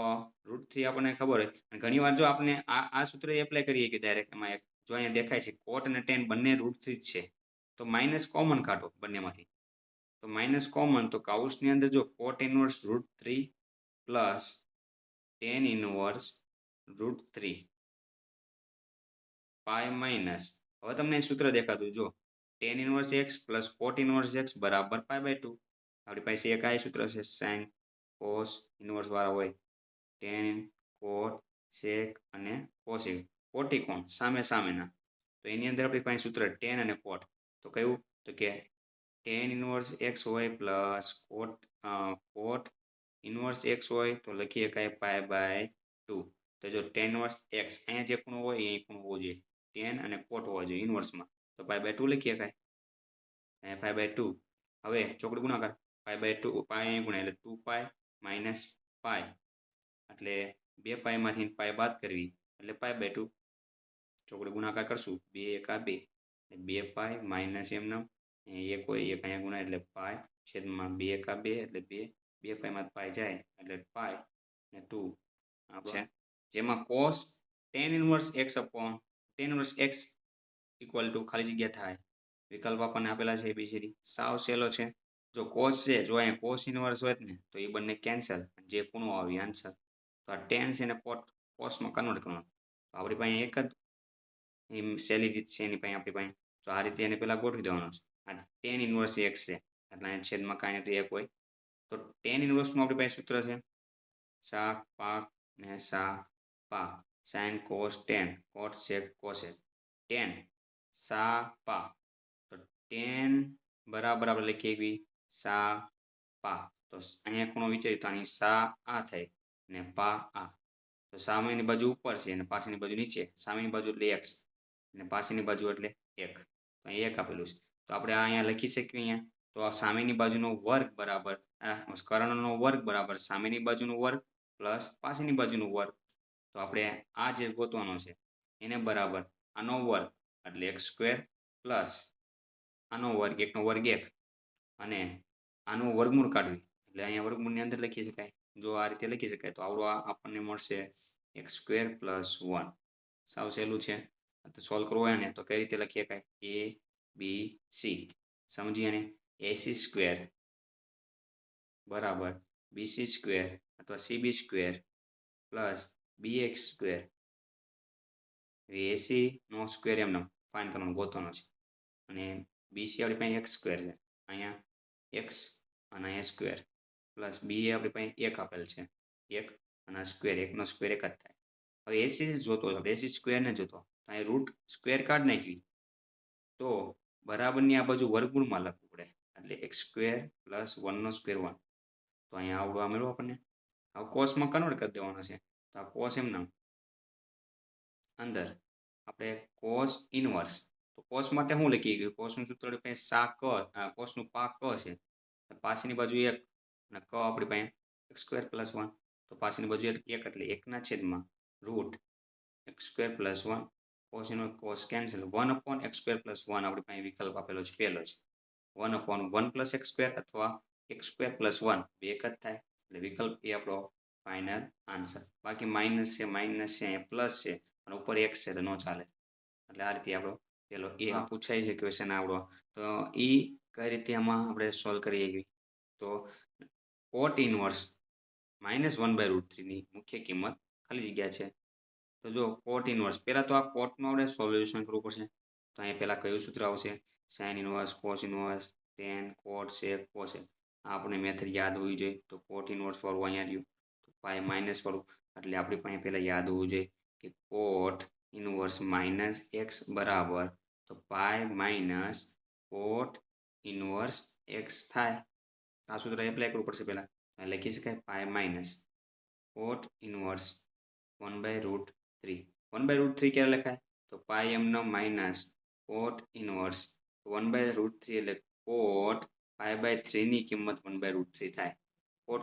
√3 આપણને ખબર હોય, અને ઘણી વાર જો આપણે આ સૂત્ર એપ્લાય કરીએ કે ડાયરેક્ટ એમાં જો અહીંયા દેખાય છે કોટ અને ટેન બંને √3 જ છે, તો માઇનસ કોમન કાઢો બંનેમાંથી. તો માઇનસ કોમન, તો કૌંસની અંદર જો cot inverse √3 plus tan inverse √3 pi minus, હવે તમને સૂત્ર દેખાતું જો tan inverse X plus cot inverse X બરાબર π/2. આપણી પાસે એક આ સૂત્ર છે સાઇન કોસ ઇનવર્સ વાળા હોય ટેન કોટ સેક અને કોસેક, કોટી કોણ સામે સામેના, તો એની અંદર આપણી પાસે સૂત્ર ટેન અને કોટ, તો કયું તો કે ટેન ઇનવર્સ એક્સ હોય પ્લસ કોટ ઇનવર્સ એક્સ હોય તો લખી શકાય π/2. તો જો ટેન ઇનવર્સ એક્સ અહીંયા જે ખૂણો હોય એ ખૂણો હોવો જોઈએ, ટેન અને કોટ હોવા જોઈએ ઇનવર્સમાં, તો π/2 લખી શકાય અહીંયા π/2. હવે ચોકડી ગુણાકાર π/2 પાય અહીં ગુણ્યા એટલે 2π માઇનસ પાય, એટલે 2π માંથી પાય બાદ કરવી એટલે π/2. ચોકડી ગુણાકાર કરશું 2 એકા 2 2π માઇનસ એમનો એક હોય એક અહીંયા ગુણાય એટલે પાય છેદમાં 2 એકા 2 એટલે 2 2π માં પાય જાય એટલે પાય ને 2 છે, જેમાં cos tan inverse x upon tan inverse x equal to ખાલી જગ્યા થાય વિકલ્પ આપણને આપેલા છે ABCD, સાવ સહેલો છે. જો cos છે, જો અહીંયા cos ઇનવર્સ હોય ને તો એ બંને કેન્સલ, જે ખૂણો આવી આન્સર. તો આ tan છે ને cosમાં કન્વર્ટ કરવાનું, તો આપણી પાસે એક જ સહેલી રીત છે એની પાસે આપણી પાસે, તો આ રીતે એને પહેલાં ગોઠવી દેવાનું છે. આ tan ઇનવર્સ x છે એટલે અહીંયા છેદમાં કાંઈ નથી એક હોય, તો tan ઇનવર્સનું આપણી પાસે સૂત્ર છે સા પાક ને સા પા sign cos ten cot sec cosec ten સા પા, તો ટેન બરાબર આપણે લખીએ એવી સા પા, તો અહીંયા ખૂણો વિચાર્યું તો અહીં સા આ થાય ને પા આ, તો સામેની બાજુ ઉપર છે અને પાછળની બાજુ નીચે, સામેની બાજુ એટલે એક્સ અને પાછળની બાજુ એટલે એક, તો અહીં એક આપેલું છે, તો આપણે આ અહીંયા લખી શકીએ અહીંયા, તો આ સામેની બાજુનો વર્ગ બરાબર કર્ણનો વર્ગ બરાબર સામેની બાજુનો વર્ગ પ્લસ પાછળની બાજુનો વર્ગ, તો આપણે આ જે ગોતવાનો છે એને બરાબર આનો વર્ગ એટલે x² પ્લસ આનો વર્ગ એકનો વર્ગ એક અને આનું વર્ગમૂળ કાઢવી એટલે અહીંયા વર્ગમૂળની અંદર લખી શકાય, જો આ રીતે લખી શકાય તો આવડો આપણને મળશે x² પ્લસ 1. સાવ સહેલું છે, તો સોલ્વ કરવું હોય ને તો કઈ રીતે લખી શકાય ABC, સમજીએ ને AC² બરાબર BC² અથવા CB² પ્લસ BX² AC નો સ્ક્વેર એમને ફાઇન કરવાનું ગોતવાનો છે, અને BC આપણી પાસે x² છે, અહીંયા x અને અહીંયા સ્ક્વેર પ્લસ b એ આપણી પાસે એક આપેલ છે એક અને સ્ક્વેર એકનો સ્ક્વેર એક જ થાય. હવે એસી જોતો હોય AC² ને જોતો તો અહીં રૂટ સ્ક્વેર કાઢી નાખવી તો બરાબરની આ બાજુ વર્ગમૂળમાં લખવું પડે એટલે x² પ્લસ 1નો સ્ક્વેર 1, તો અહીંયા આવડું આ મેળવો આપણને. હવે કોસમાં કન્વર્ટ કરી દેવાનો છે, તો આ કોસ એમના અંદર આપણે કોસ ઇનવર્સ, તો કોસ માટે શું લખી ગયું કોસનું સૂત્ર સા ક કોસનું પા ક છે, પાછળની બાજુ એક અને ક આપણી પાસે x² પ્લસ 1, તો પાછળની બાજુ એક એટલે એકના છેદમાં રૂટ x² પ્લસ 1 કોસ એનો કોસ કેન્સલ 1/x² પ્લસ 1 આપણી પાસે વિકલ્પ આપેલો છે પહેલો છે 1/1 પ્લસ x² અથવા x² પ્લસ 1 બે એક જ થાય એટલે વિકલ્પ એ આપણો ફાઇનલ આન્સર. બાકી માઇનસ છે પ્લસ છે અને ઉપર x છે તો ન ચાલે, એટલે આ રીતે આપણો પેલો એ પૂછાય છે ક્વેશ્ચન આવડો, તો એ કઈ રીતે આમાં આપણે સોલ્વ કરીએ. તો કોટ ઇનવર્સ -1/√3 ની મુખ્ય કિંમત ખાલી જગ્યા છે, તો જો કોટ ઇનવર્સ પહેલાં તો આ કોટનું આપણે સોલ્યુશન કરવું પડશે, તો અહીંયા પહેલાં કયું સૂત્ર આવશે sine inverse cos inverse tan cot sec cosec, આ આપણે મેથડ યાદ હોવી જોઈએ, તો કોટ ઇનવર્સ વાળું અહીંયા રહ્યું તો પાય માઇનસ વાળું એટલે આપણી પાસે પહેલાં યાદ હોવું જોઈએ કે કોટ ઇનવર્સ -x બરાબર તો પાય માઇનસ કોટ ઇનવર્સ x થાય, આ સૂત્ર એપ્લાય કરવું પડશે પહેલાં, લખી શકાય પાય માઇનસ કોટ ઇનવર્સ 1/√3. 1/√3 ક્યારે લખાય તો પાય એમનો માઇનસ કોટ ઇનવર્સ 1/√3 એટલે કોટ π/3 ની કિંમત 1/√3 થાય,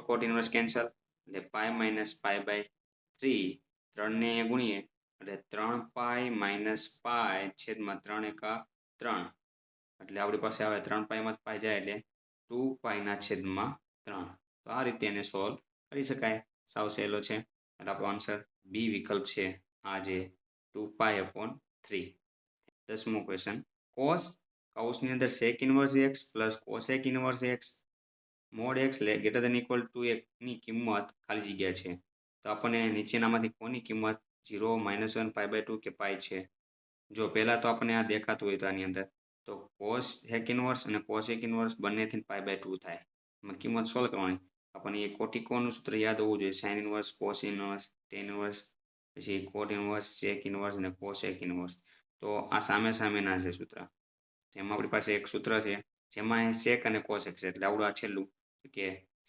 કોટ ઇનવર્સ કેન્સલ એટલે પાય માઇનસ π/3 3 ને ગુણીએ એટલે 3π માઇનસ પાય છેદમાં 3 એકા 3, એટલે આપણી પાસે આવે 3π માં પાય જાય એટલે 2π ના છેદમાં 3, તો આ રીતે એને સોલ્વ કરી શકાય, સાવ સહેલો છે, એટલે આપણો આન્સર બી વિકલ્પ છે આ જે 2π/3. 10મો ક્વેશ્ચન કોસ કૌંસની અંદર sec inverse x plus cosec inverse x mod x greater than equal to ની કિંમત ખાલી જગ્યા છે. તો આપણને નીચેનામાંથી કોની કિંમત 0, -1, π/2 કે પાઈ છે. જો પહેલાં તો આપણને આ દેખાતું હોય તો આની અંદર તો કોસ સેક ઇન્વર્સ અને કોસેક ઇન્વર્સ બંનેથી π/2 થાય. એમાં કિંમત સોલ્વ કરવાની. આપણને એ કોટિકોનું સૂત્ર યાદ હોવું જોઈએ. Sine inverse, cos inverse, tan inverse, પછી કોટ ઇન્વર્સ, સેક ઇન્વર્સ અને કોસેક ઇન્વર્સ. તો આ સામે સામેના છે સૂત્ર. એમાં આપણી પાસે એક સૂત્ર છે જેમાં સેક અને કોસેક છે. એટલે આવડું આ છેલ્લું કે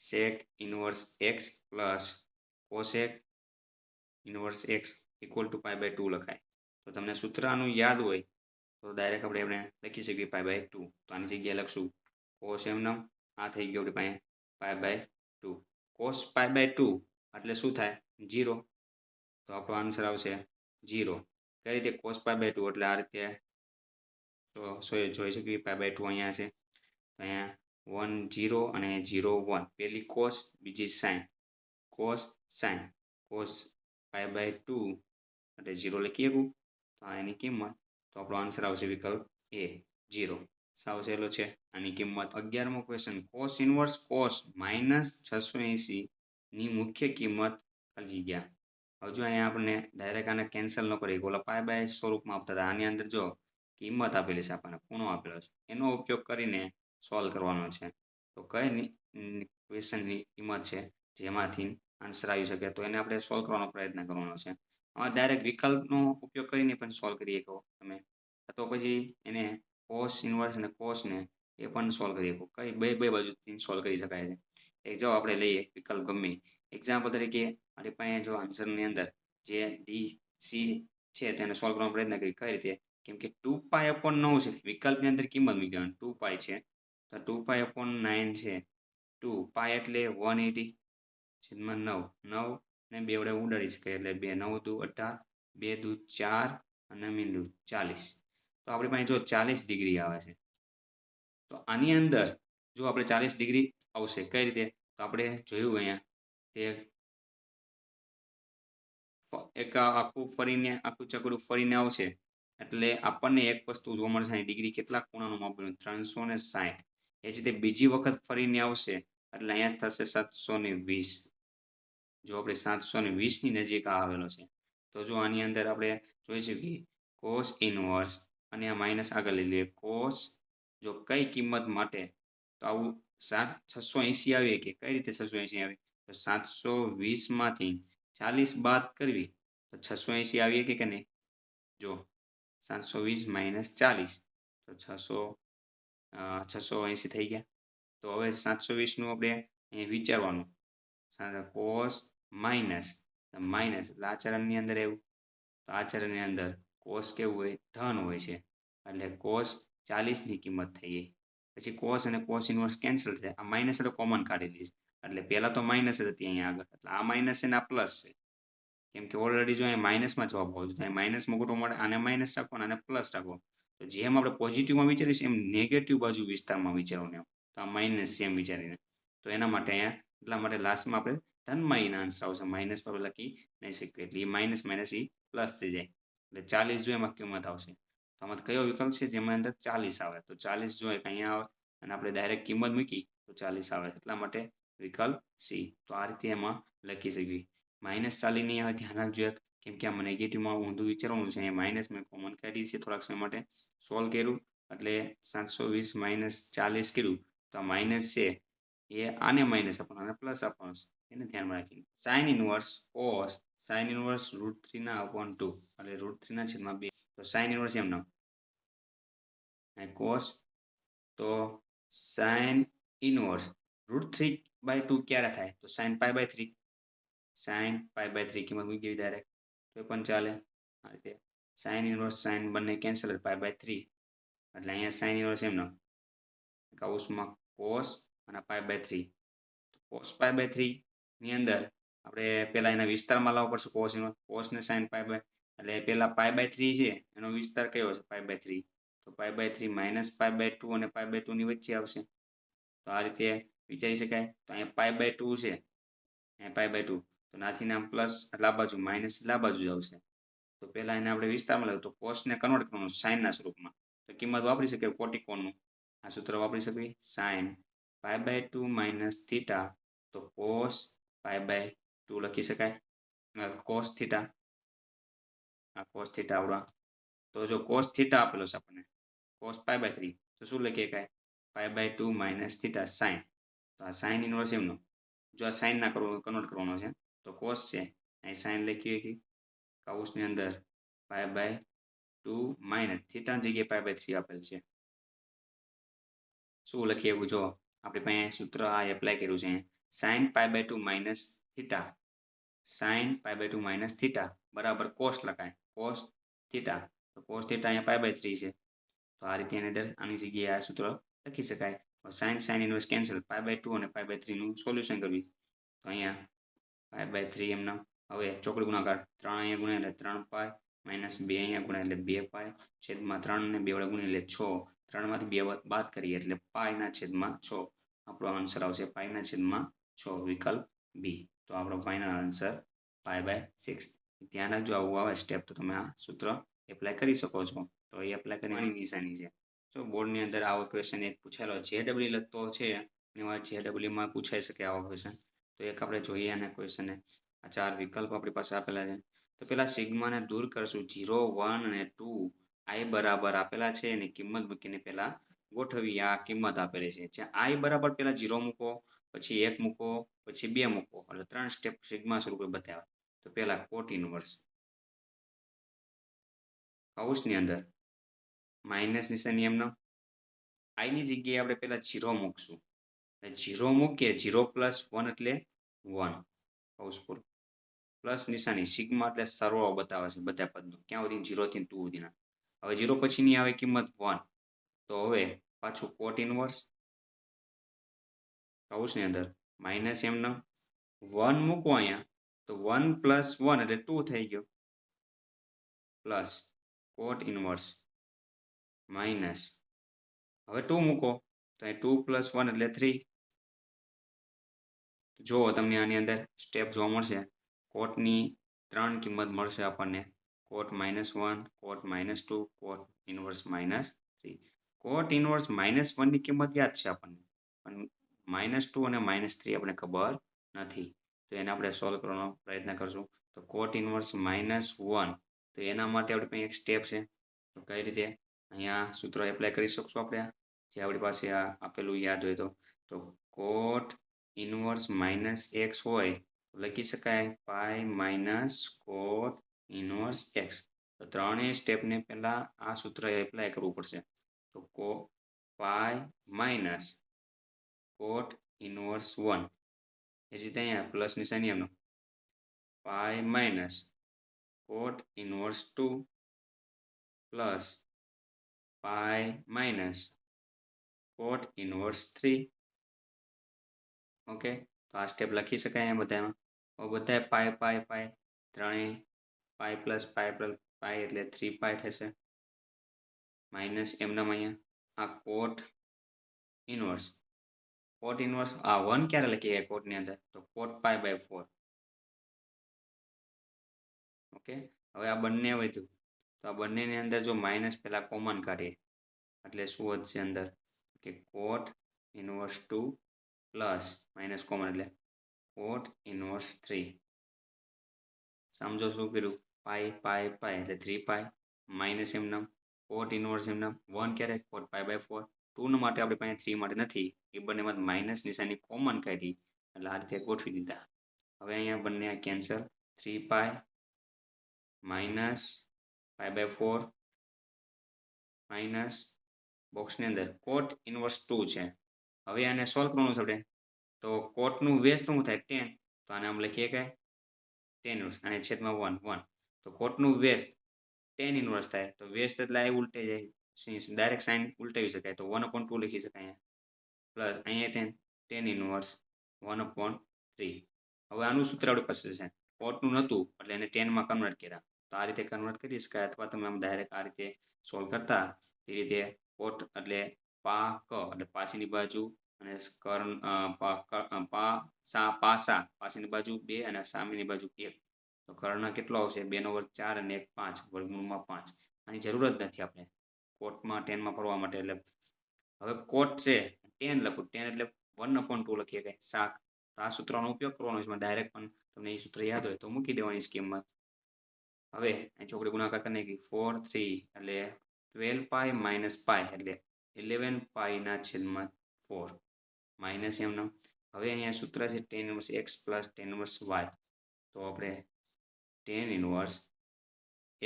sec inverse x plus cosec inverse X equal to π/2 લખાય. તો તમને સૂત્ર આનું યાદ હોય તો ડાયરેક્ટ આપણે લખી શકીએ π/2. તો આની જગ્યાએ લખશું કોસ એમનેમ આ થઈ ગયો આપણી પાસે π/2. કોસ π/2 એટલે શું થાય 0. તો આપણો આન્સર આવશે 0. કઈ રીતે કોસ π/2 એટલે આ રીતે તો જોઈ શકીએ π/2 અહીંયા છે. અહીંયા 1 0 અને 0 1 પહેલી કોસ બીજી સાઇન કોસ સાઇન કોસ π/2 એટલે 0 લખી શકું. તો એની કિંમત તો આપણો આન્સર આવશે વિકલ્પ એ 0. સાવ સહેલો છે. આની કિંમત 11મો ક્વેશ્ચન કોસ ઇન્વર્સ કોસ -680 ની મુખ્ય કિંમત ખાલી જગ્યા. હજુ અહીંયા આપણને ડાયરેક્ટ આને કેન્સલ ન કરી ઓલા π/2 સ્વરૂપમાં આપતા હતા. આની અંદર જો કિંમત આપેલી છે આપણને ખૂણો આપેલો છે એનો ઉપયોગ કરીને સોલ્વ કરવાનો છે. તો કઈ ક્વેશ્ચનની કિંમત છે જેમાંથી આન્સર આવી શકે તો એને આપણે સોલ્વ કરવાનો પ્રયત્ન કરવાનો છે. આમાં ડાયરેક્ટ વિકલ્પનો ઉપયોગ કરીને પણ સોલ્વ કરી શકો તમે. તો પછી એને કોસ ઇન્વર્સ અને કોસને એ પણ સોલ્વ કરી શકો. કઈ બે બાજુથી સોલ્વ કરી શકાય છે. એક જો આપણે લઈએ વિકલ્પ ગમે એક્ઝામ્પલ તરીકે આપણી પાસે જો આન્સરની અંદર જે ડી સી છે તેને સોલ્વ કરવાનો પ્રયત્ન કરી કઈ રીતે કેમ કે 2π/9 છે વિકલ્પની અંદર કિંમત મૂકી દેવાની 2π છે તો 2π/9 છે 2π એટલે 180 છેદમાં 9 ને 2 વડે ઉડાડી શકાય એટલે 2 9 દુ 18 2 દુ 4 અને મીંડુ 40. તો આપણી પાસે જો 40 ડિગ્રી આવે છે તો આની અંદર જો આપણે 40 ડિગ્રી આવશે કઈ રીતે તો આપણે જોયું અહીંયા તે એક આખું ફરીને આખું ચક્રું ફરીને આવશે એટલે આપણને એક વસ્તુ જોવા મળશે ડિગ્રી કેટલા ખૂણાનું માપેલું 360. એ જ રીતે બીજી વખત ફરીને આવશે એટલે અહીંયા થશે 720. જો આપણે 720 ની નજીક આવેલો છે તો જો આની અંદર આપણે જોઈ શકીએ કોસ ઇનવર્સ અને આ માઇનસ આગળ લઈ લઈએ કોસ જો કઈ કિંમત માટે તો આવું 680 આવે કે કઈ રીતે 680 આવે તો 720 માંથી 40 બાદ કરવી તો 680 આવીએ કે નહીં જો 720 - 40 તો 680 થઈ ગયા. તો હવે 720 નું આપણે અહીં વિચારવાનું કોસ માઇનસ એટલે આચરણની અંદર એવું તો આચરણની અંદર કોસ કેવું હોય ધન હોય છે એટલે કોસ 40 ની કિંમત થઈ ગઈ. પછી કોસ અને કોસ ઇન્વર્સ કેન્સલ થાય આ માઇનસ એટલે કોમન કાઢી દઈશ એટલે પહેલા તો માઇનસ જ હતી અહીંયા આગળ એટલે આ માઇનસ છે ને આ પ્લસ છે કેમ કે ઓલરેડી જો અહીંયા માઇનસમાં જવાબ આવશે તો અહીં માઇનસમાં ગોઠવો મળે આને માઇનસ રાખો આને પ્લસ રાખો. તો જેમ આપણે પોઝિટિવમાં વિચારીશું એમ નેગેટિવ બાજુ વિસ્તારમાં વિચારવાનું તો આ માઇનસ સેમ વિચારીને તો એના માટે અહીંયા એટલા માટે લાસ્ટમાં આપણે ધનમાં એના આન્સર આવશે માઇનસ પર લખી નહીં શકીએ એટલે એ માઇનસ એ પ્લસ થઈ જાય એટલે 40 જો એમાં કિંમત આવશે. તો આમાં કયો વિકલ્પ છે જેમાં અંદર 40 આવે તો 40 જો અહીંયા આવે અને આપણે ડાયરેક્ટ કિંમત મૂકી તો 40 આવે એટલા માટે વિકલ્પ સી. તો આ રીતે એમાં લખી શકીએ. -40 નહીં આવે ધ્યાન રાખજો કેમ કે આમાં નેગેટિવમાં ઊંધું વિચારવાનું છે અહીંયા માઇનસ મેં કોમન કાઢી છે થોડાક સમય માટે સોલ્વ કર્યું એટલે 720 - 40 કર્યું તો આ માઇનસ છે એ આને માઇનસ આપવાનું અને પ્લસ આપવાનું છે એને ધ્યાનમાં રાખીને sign inverse cos sine inverse √3/2 એટલે √3/2 તો સાઇન ઇનવર્સ એમ નામ કોસ તો સાઇન ઇનવર્સ √3/2 ક્યારે થાય તો સાઇન π/3 સાઇન π/3 કિંમત મૂકી દેવી ડાયરેક્ટ તો પણ ચાલે આ રીતે સાઇન ઇનવર્સ સાઇન બંને કેન્સલ π/3 એટલે અહીંયા સાઇન ઇનવર્સ એમ નામ કૌંસમાં કોસ અને π/3 કોસ π/3 ની અંદર આપણે પહેલા એના વિસ્તારમાં લાવવો પડશે કોસ ને સાઇન π/, એટલે પહેલા π/3 છે એનો વિસ્તાર કયો છે π/3 તો π/3 - π/2 અને π/2 ની વચ્ચે આવશે તો આ રીતે વિચારી શકાય. તો અહીંયા π/2 છે અહીંયા π/2 તો નાથી નામ પ્લસ એટલે આ બાજુ માઇનસ એટલે આ બાજુ આવશે તો પહેલાં એને આપણે વિસ્તારમાં લખ્યું તો કોસને કન્વર્ટ કરવાનું સાઇનના સ્વરૂપમાં. તો કિંમત વાપરી શકીએ કોટિકોણનું આ સૂત્ર વાપરી શકીએ સાઇન π/2 માઇનસ થીટા તો કોસ π/2 લખી શકાય કોસ થીટા આ કોસ થીટા આવડા તો જો કોસ થીટા આપેલો છે આપણને કોસ π/3 તો શું લખીએ કાંઈ π/2 માઇનસ થીટા સાઇન તો આ સાઇન ઇનવર્સ એમનો જો આ સાઇન ના કન્વર્ટ કરવાનો છે તો કોસ છે અહીં સાઇન લખીએ કે કૌંસની અંદર π/2 માઇનસ થીટાની જગ્યાએ π/3 આપેલ છે શું લખીએ એવું જો આપણી પાસે સૂત્ર આ એપ્લાય કર્યું છે sine π/2 minus theta sine π/2 minus theta બરાબર કોસ લખાય કોસ થીટા તો કોસ થીટા અહીંયા π/3 છે તો આ રીતે એની અંદર આની જગ્યાએ આ સૂત્ર લખી શકાય સાઇન સાઇન ઇનવર્સ કેન્સલ π/2 અને π/3 નું સોલ્યુશન કરવી તો અહીંયા π/3 એમના હવે ચોકડી ગુણાકાર 3 અહીંયા ગુણ્યા એટલે 3π માઇનસ 2 અહીંયા ગુણ્યા એટલે 2π છેદમાં 3 ને 2 વડે ગુણીએ એટલે 6 3માંથી 2 બાદ કરીએ એટલે પાઈના છેદમાં 6 આપણો આન્સર આવશે પાઈના છેદમાં 6 વિકલ્પ બી તો આપણો ફાઇનલ આન્સર π/6 ધ્યાન રાખજો આવું આવે સ્ટેપ તો તમે આ સૂત્ર એપ્લાય કરી શકો છો તો એ એપ્લાય કરવાની નિશાની છે જો બોર્ડની અંદર આવો ક્વેશ્ચન એક પૂછેલો JW લખતો છે ઘણી વાર JWમાં પૂછાઈ શકે આવો ક્વેશ્ચન તો એક આપણે જોઈએ આના ક્વેશ્ચનને આ 4 વિકલ્પ આપણી પાસે આપેલા છે તો પેલા સિગ્માને દૂર કરશું 0 1 અને 2 i બરાબર આપેલા છે અને કિંમત મૂકીને પેલા ગોઠવી આ કિંમત આપેલી છે જ્યાં i બરાબર પેલા 0 મૂકો પછી 1 મૂકો પછી 2 મૂકો એટલે 3 સ્ટેપ સિગ્મા સ્વરૂપે બતાવ્યા તો પેલા કોટ ઇનવર્સ કૌંસની અંદર માઇનસ નિશાની એમનો i ની જગ્યાએ આપણે પેલા 0 મૂકશું 0 મૂકીએ 0 પ્લસ 1 એટલે 1 કૌંસ પૂરું પ્લસ નિશાની સિગ્મા એટલે સરવાળો બતાવે છે બધા પદનો ક્યાં સુધી 0 થી 2 સુધીના હવે 0 પછીની આવે કિંમત 1 તો હવે પાછું કોટ ઇનવર્સ કૌંસની અંદર માઇનસ એમનો 1 મૂકો અહીંયા તો 1 પ્લસ 1 એટલે 2 થઈ ગયો પ્લસ કોટ ઇનવર્સ માઇનસ હવે 2 મૂકો તો અહીં 2 પ્લસ 1 એટલે 3 જો તમને આની અંદર સ્ટેપ જોવા મળશે કોટની 3 કિંમત મળશે આપણને કોટ -1 કોટ -2 કોટ ઇનવર્સ -3 કોટ ઇનવર્સ -1 ની કિંમત યાદ છે આપણને પણ -2 અને -3 આપણે ખબર નથી તો એને આપણે સોલ્વ કરવાનો પ્રયત્ન કરશું તો કોટ ઇનવર્સ -1 તો એના માટે આપણી પાસે એક સ્ટેપ છે તો કઈ રીતે અહીંયા સૂત્ર એપ્લાય કરી શકશું આપણે જે આપણી પાસે આ આપેલું યાદ હોય તો કોટ ઇનવર્સ -x હોય લખી શકાય પાઈ માઇનસ કોટ ઇનવર્સ x તો ત્રણેય સ્ટેપને પહેલા આ સૂત્ર એપ્લાય કરવું પડશે તો પાઈ માઇનસ કોટ ઇનવર્સ 1 એ રીતે અહીંયા પ્લસ નિશાની એમનો પાઈ માઇનસ કોટ ઇનવર્સ 2 પ્લસ પાઈ માઇનસ કોટ ઇનવર્સ 3 ઓકે તો આ સ્ટેપ લખી શકાય અહીંયા બધામાં બધા પાઈ પાઈ પાઈ ત્રણેય પાઈ પ્લસ પાઈ એટલે 3 પાઈ થશે માઇનસ એમનામ અહીંયા આ કોટ ઇનવર્સ આ 1 ક્યારે લખીએ કોટની અંદર તો કોટ π/4 ઓકે હવે આ બંને વધ્યું તો આ બંનેની અંદર જો માઇનસ પહેલા કોમન કાઢીએ એટલે શું વધશે અંદર કે કોટ ઇનવર્સ 2 પ્લસ માઇનસ કોમન એટલે કોટ ઇનવર્સ 3 સમજો શું કર્યું પાઈ પાઈ પાઈ એટલે 3 પાઈ માઇનસ એમનામ કોટ ઇનવર્સ એમનામ 1 ક્યારે કોટ π/4 2 માટે આપણી પાસે 3 માટે નથી એ બંનેમાં માઇનસ નિશાની કોમન કાઢી એટલે આ રીતે ગોઠવી દીધા હવે અહીંયા બંને કેન્સલ 3 પાઈ માઇનસ π/4 માઇનસ બોક્સની અંદર કોટ ઇનવર્સ 2 છે હવે આને સોલ્વ કરવાનું છે આપણે તો કોટનું વેસ શું થાય 10 તો આને આમ લખીએ કે 10 ઇનવર્સ અને છેદમાં 1 તો કોટનું વેસ 10 ઇનવર્સ થાય તો વેસ એટલે આ ઉલટાઈ જાય ડાયરેક્ટ સાઇન ઉલટાવી શકાય તો 1/2 લખી શકાય પ્લસ અહીંયા 10 ઇનવર્સ 1/3 હવે આનું સૂત્ર આપણી પાસે છે કોટનું નહોતું એટલે એને 10માં કન્વર્ટ કર્યા તો આ રીતે કન્વર્ટ કરી શકાય અથવા તમે આમ ડાયરેક્ટ આ રીતે સોલ્વ કરતા એ રીતે કોટ એટલે એટલે પાછળની બાજુ અને પાસા પાછળની બાજુ 2 અને સામેની બાજુ 1 તો કર્ણ કેટલો આવશે 2/4 અને 1 5 વર્ગમૂળમાં 5. આની જરૂર જ નથી આપણે કોટમાં 10માં ફરવા માટે. એટલે હવે કોટ છે 10 લખું, 10 એટલે 1/2 લખીએ કે શાક. તો આ સૂત્રનો ઉપયોગ કરવાનો છે ડાયરેક્ટ, પણ તમને એ સૂત્ર યાદ હોય તો મૂકી દેવાની સ્કીમમાં. હવે અહીં ચોકડી ગુણાકાર કરી નાખી 4 3 એટલે 12 પાઈ માઇનસ પાઈ એટલે 11 પાઈના છેદમાં 4 માઇનસ એમનો. હવે અહીંયા સૂત્ર છે tan inverse x plus tan inverse y. તો આપણે tan ઇન્વર્સ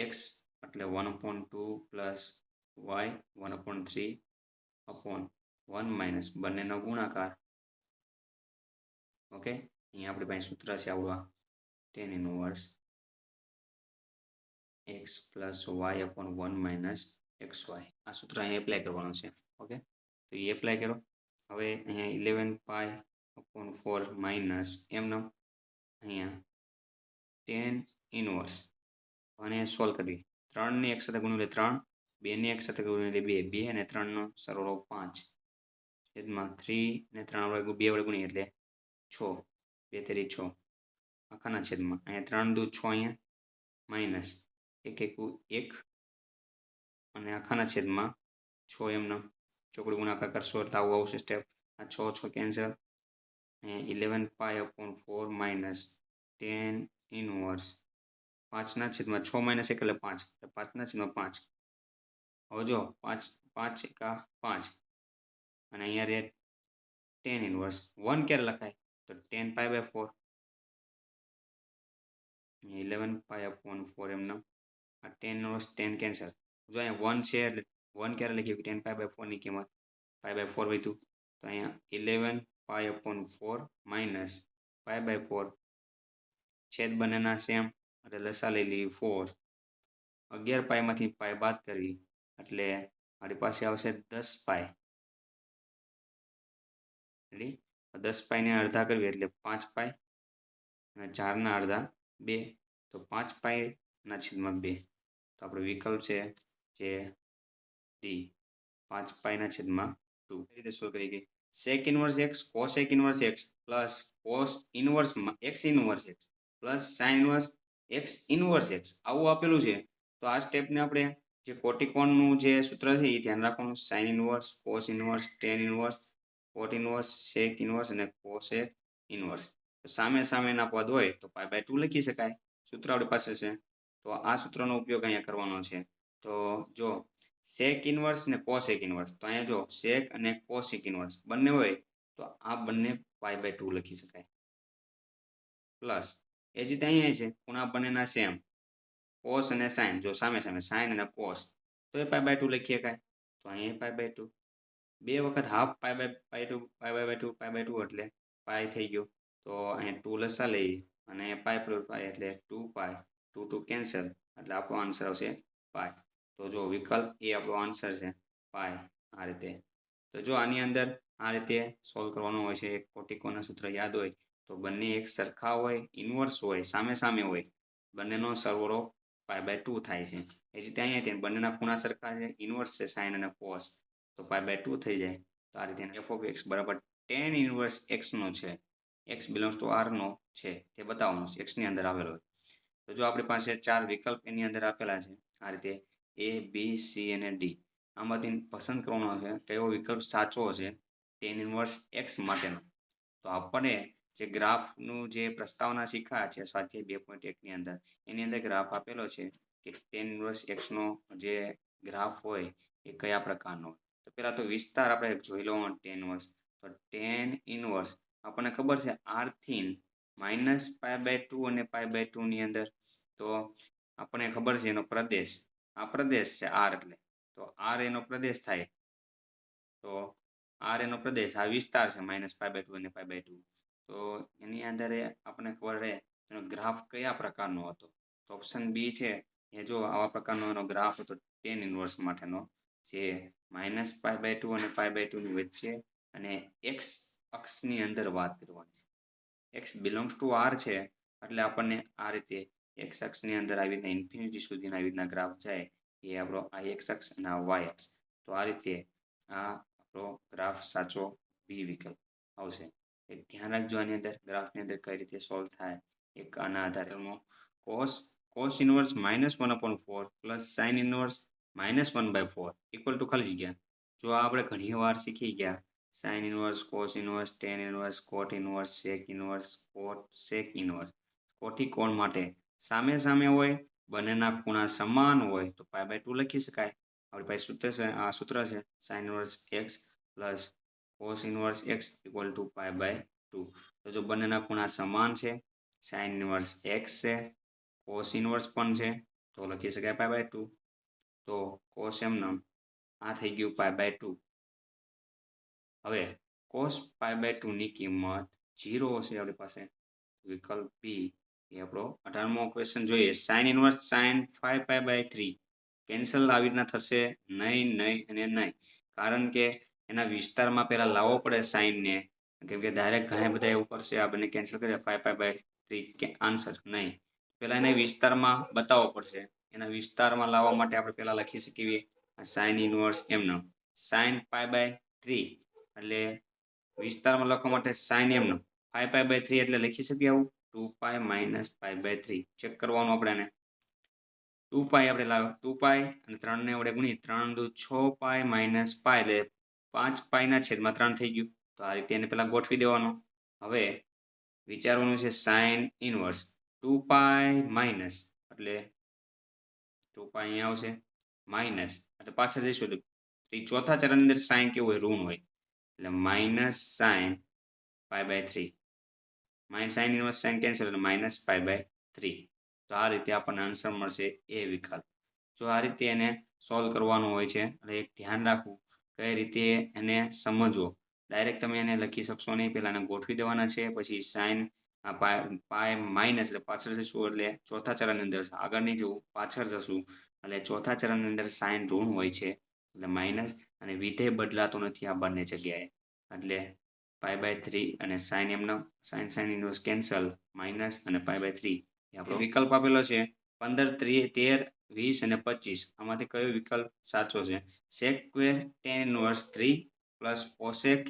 x એટલે 1/2 પ્લસ y 1/3 અપોન 1 માઇનસ બંનેનો ગુણાકાર. ઓકે, અહીંયા આપણી પાસે સૂત્ર છે આવડું tan inverse x plus y upon 1 minus xy. આ સૂત્ર અહીંયા એપ્લાય કરવાનું છે. ઓકે, તો એ એપ્લાય કરો. હવે અહીંયા 11 પાઈ અપોન 4 માઇનસ એમનો અહીંયા tan ઇન્વર્સ અને સોલ્વ કરવી. 3 ને એક સાથે ગુણ્યું એટલે 3, 2 ને એક સાથે ગુણ્યું એટલે 2, 2 અને 3 નો સરવાળો 5 છેદમાં 3 ને 3 વડે 2 વડે ગુણીએ એટલે 6, 2 તેરી 6 આખાના છેદમાં અહીંયા 3 દુ 6 અહીંયા માઇનસ 1 1 1 અને આખાના છેદમાં 6 એમનો ચોકડી ગુણાકાર કરશો એટલે આવું આવશે સ્ટેપ. આ 6 6 cancel. 11 pi upon 4 minus tan inverse 5ના છેદમાં 6 માઇનસ 1 એટલે 5 એટલે 5ના છેદમાં 5. હવે જો 5 5 એકા 5 અને અહીંયા રે tan ઇનવર્સ 1 ક્યારે લખાય તો tan pi by 4 11 pi upon 4 એમનો. આ tan ઇનવર્સ tan કેન્સલ. જો અહીંયા 1 છે એટલે 1 ક્યારે લખ્યું tan પાઈ બાય 4 ની કિંમત પાઈ બાય 4 વધ્યું તો અહીંયા 11 pi upon 4 minus pi by 4 છેદ બંનેના સેમ એટલે લસા લઈ લેવી 4. 11 પાઈમાંથી પાઈ બાદ કરવી એટલે મારી પાસે આવશે 10 પાઈ. રેડી? 10 પાઈને અડધા કરવી એટલે 5 પાઈ અને 4ના અડધા 2 તો 5 પાઈના છેદમાં 2. તો આપણો વિકલ્પ છે જે ડી 5 પાઈના છેદમાં 2. એ રીતે સોલ્વ કરી ગઈ. sec inverse x cosec inverse x plus cos inverse x inverse x plus sin inverse x inverse x આવું આપેલું છે. તો આ સ્ટેપને આપણે જે કોટિકોનનું જે સૂત્ર છે એ ધ્યાન રાખવાનું. sin inverse cos inverse tan inverse cot inverse sec inverse અને cosec ઇનવર્સ. તો સામે સામેના પદ હોય તો પાઈ બાય 2 લખી શકાય. સૂત્ર આપણી પાસે છે તો આ સૂત્રનો ઉપયોગ અહીંયા કરવાનો છે. તો જો sec ઇનવર્સ ને cosec ઇનવર્સ તો અહીંયા જો sec અને cosec ઇનવર્સ બંને હોય તો આ બંને પાઈ બાય 2 લખી શકાય. પ્લસ એ જ રીતે અહીંયા છે ખૂણા બંનેના સેમ cos અને sin જો સામે સામે sin અને cos તો એ પાઈ બાય 2 લખી શકાય. તો અહીંયા પાઈ બાય 2 બે વખત half pi by 2 pi by 2 pi by 2 એટલે પાઈ થઈ ગયો. તો અહીંયા 2 લસા લઈ અને પાઈ પ્લસ પાઈ એટલે 2 પાઈ 2 2 કેન્સલ એટલે આપણો આન્સર આવશે પાઈ. તો જો વિકલ્પ એ આપણો આન્સર છે પાઈ. આ રીતે તો જો આની અંદર આ રીતે સોલ્વ કરવાનું હોય છે. એક કોટિકોના સૂત્ર યાદ હોય તો બંને એક સરખા હોય ઇન્વર્સ હોય સામે સામે હોય બંનેનો સરવાળો પાઈ બાય 2 થાય છે. એ રીતે અહીંયા બંનેના ખૂણા સરખા છે ઇન્વર્સ છે sin અને cos તો પાઈ બાય 2 થઈ જાય. તો આ રીતે f of x બરાબર tan ઇન્વર્સ x નો છે x બિલોંગ્સ ટુ r નો છે તે બતાવવાનું છે x ની અંદર આવેલો હોય. તો જો આપણી પાસે 4 વિકલ્પ એની અંદર આપેલા છે આ રીતે a b c અને d આમાંથી પસંદ કરવાનો છે કયો વિકલ્પ સાચો હશે tan ઇન્વર્સ x માટેનો. તો આપણે જે ગ્રાફનું જે પ્રસ્તાવના શીખ્યા છે સ્વાધ્યાય 2.1 ની અંદર એની અંદર ગ્રાફ આપેલો છે કે tan ઇન્વર્સ x નો જે ગ્રાફ હોય એ કયા પ્રકારનો હોય. તો પહેલા તો વિસ્તાર આપણે જોઈ લો tan ઇન્વર્સ. તો tan ઇન્વર્સ આપણને ખબર છે r થી માઇનસ પાઈ બાય 2 અને પાઈ બાય 2 ની અંદર તો આપણને ખબર છે એનો પ્રદેશ આ પ્રદેશ છે r એટલે તો r એનો પ્રદેશ થાય. તો r એનો પ્રદેશ આ વિસ્તાર છે માઇનસ પાઈ બાય 2 અને પાઈ બાય 2. તો એની અંદર આપણને ખબર રહે એનો ગ્રાફ કયા પ્રકારનો હતો. તો ઓપ્શન બી છે એ જો આવા પ્રકારનો એનો ગ્રાફ હતો tan ઇન્વર્સ માટેનો જે માઇનસ પાઈ બાય 2 અને પાઈ બાય 2 ની વચ્ચે અને x અક્ષની અંદર વાત કરવાની છે. x બિલોંગ્સ ટુ r છે એટલે આપણને આ રીતે x અક્ષની અંદર આવી રીતના ઇન્ફિનિટી સુધીના આવી રીતના ગ્રાફ જાય એ આપણો આ x અક્ષ અને આ y અક્ષ. તો આ રીતે આ આપણો ગ્રાફ સાચો બી વિકલ્પ આવશે. ધ્યાન રાખજો આની અંદર ગ્રાફની અંદર કઈ રીતે સોલ્વ થાય એક આના આધારે cos inverse -1/4 plus sine inverse -1/4 equal to ખાલી જગ્યા. જો આ આપણે ઘણી વાર શીખી ગયા sine inverse, cos inverse, tan inverse, cot inverse, sec inverse, cot sec inverse. કોટી કોણ માટે સામે સામે હોય, બંનેના ખૂણા સમાન હોય તો π/2 લખી શકાય. આપણી પાસે સૂત્ર છે sine inverse x plus cos inverse x equal to π/2. તો જો બંનેના ખૂણા સમાન છે, સાઇન ઇનવર્સ x છે, કોસ ઇનવર્સ પણ છે, તો લખી શકાય π/2. તો કોસ એમનો આ થઈ ગયું π/2. હવે કોસ π/2 ની કિંમત 0 હશે આપણી પાસે. વિકલ્પ બી એ આપણો 18મો ક્વેશ્ચન જોઈએ. સાઇન ઇનવર્સ સાઇન 5π/3 કેન્સલ આવી રીતના થશે નહીં, નહીં અને નહીં. કારણ કે એના વિસ્તારમાં પહેલા લાવવો પડે સાઇનને, કેમ કે ડાયરેક્ટ ઘણા બધા એવું કરશે આ બંને કેન્સલ કરે 5π/3 કે આન્સર નહીં. પહેલા એને વિસ્તારમાં બતાવવો પડશે. એના વિસ્તારમાં લાવવા માટે આપણે પહેલા લખી શકીએ સાઇન ઇનવર્સ એમનો સાઇન π/3 એટલે વિસ્તારમાં લખવા માટે સાઇન એમનો 5π/3 એટલે લખી શકીએ આવું 2π - π/3. ચેક કરવાનું આપણે એને 2π આપણે લાવ્યો 2π અને 3 ને વડે ગુણીએ 3 દુ 6π - π એટલે 5π/3 થઈ ગયું. તો આ રીતે એને પહેલા ગોઠવી દેવાનો. હવે વિચારવાનું છે સાઇન ઇનવર્સ 2π માઇનસ એટલે 2π અહીંયા આવશે માઇનસ એટલે પાછળ જઈશું એટલે ચોથા ચરણની અંદર સાઇન કેવું હોય, ઋણ હોય એટલે minus sine π/3. Sine inverse sine cancel એટલે -π/3. તો આ રીતે આપણને આન્સર મળશે એ વિકલ્પ. જો આ રીતે એને સોલ્વ કરવાનું હોય છે એટલે એક ધ્યાન રાખવું કઈ રીતે એને સમજવો. ડાયરેક્ટ તમે એને લખી શકશો નહીં, પહેલા એને ગોઠવી દેવાના છે, પછી સાઇન પાય માઇનસ એટલે પાછળ જશું એટલે ચોથા ચરણની અંદર આગળ નહીં જવું, પાછળ જશું એટલે ચોથા ચરણની અંદર સાઇન ઋણ હોય છે એટલે માઇનસ અને વિધેય બદલાતો નથી આ બંને જગ્યાએ એટલે π/3 અને સાઇન એમનો સાઇન ઇનવર્સ કેન્સલ માઇનસ અને π/3 એ આપણો વિકલ્પ આપેલો છે. 15, 13, 20 અને 25 આમાંથી કયો વિકલ્પ સાચો છે? Sec square tan inverse 3 plus cosec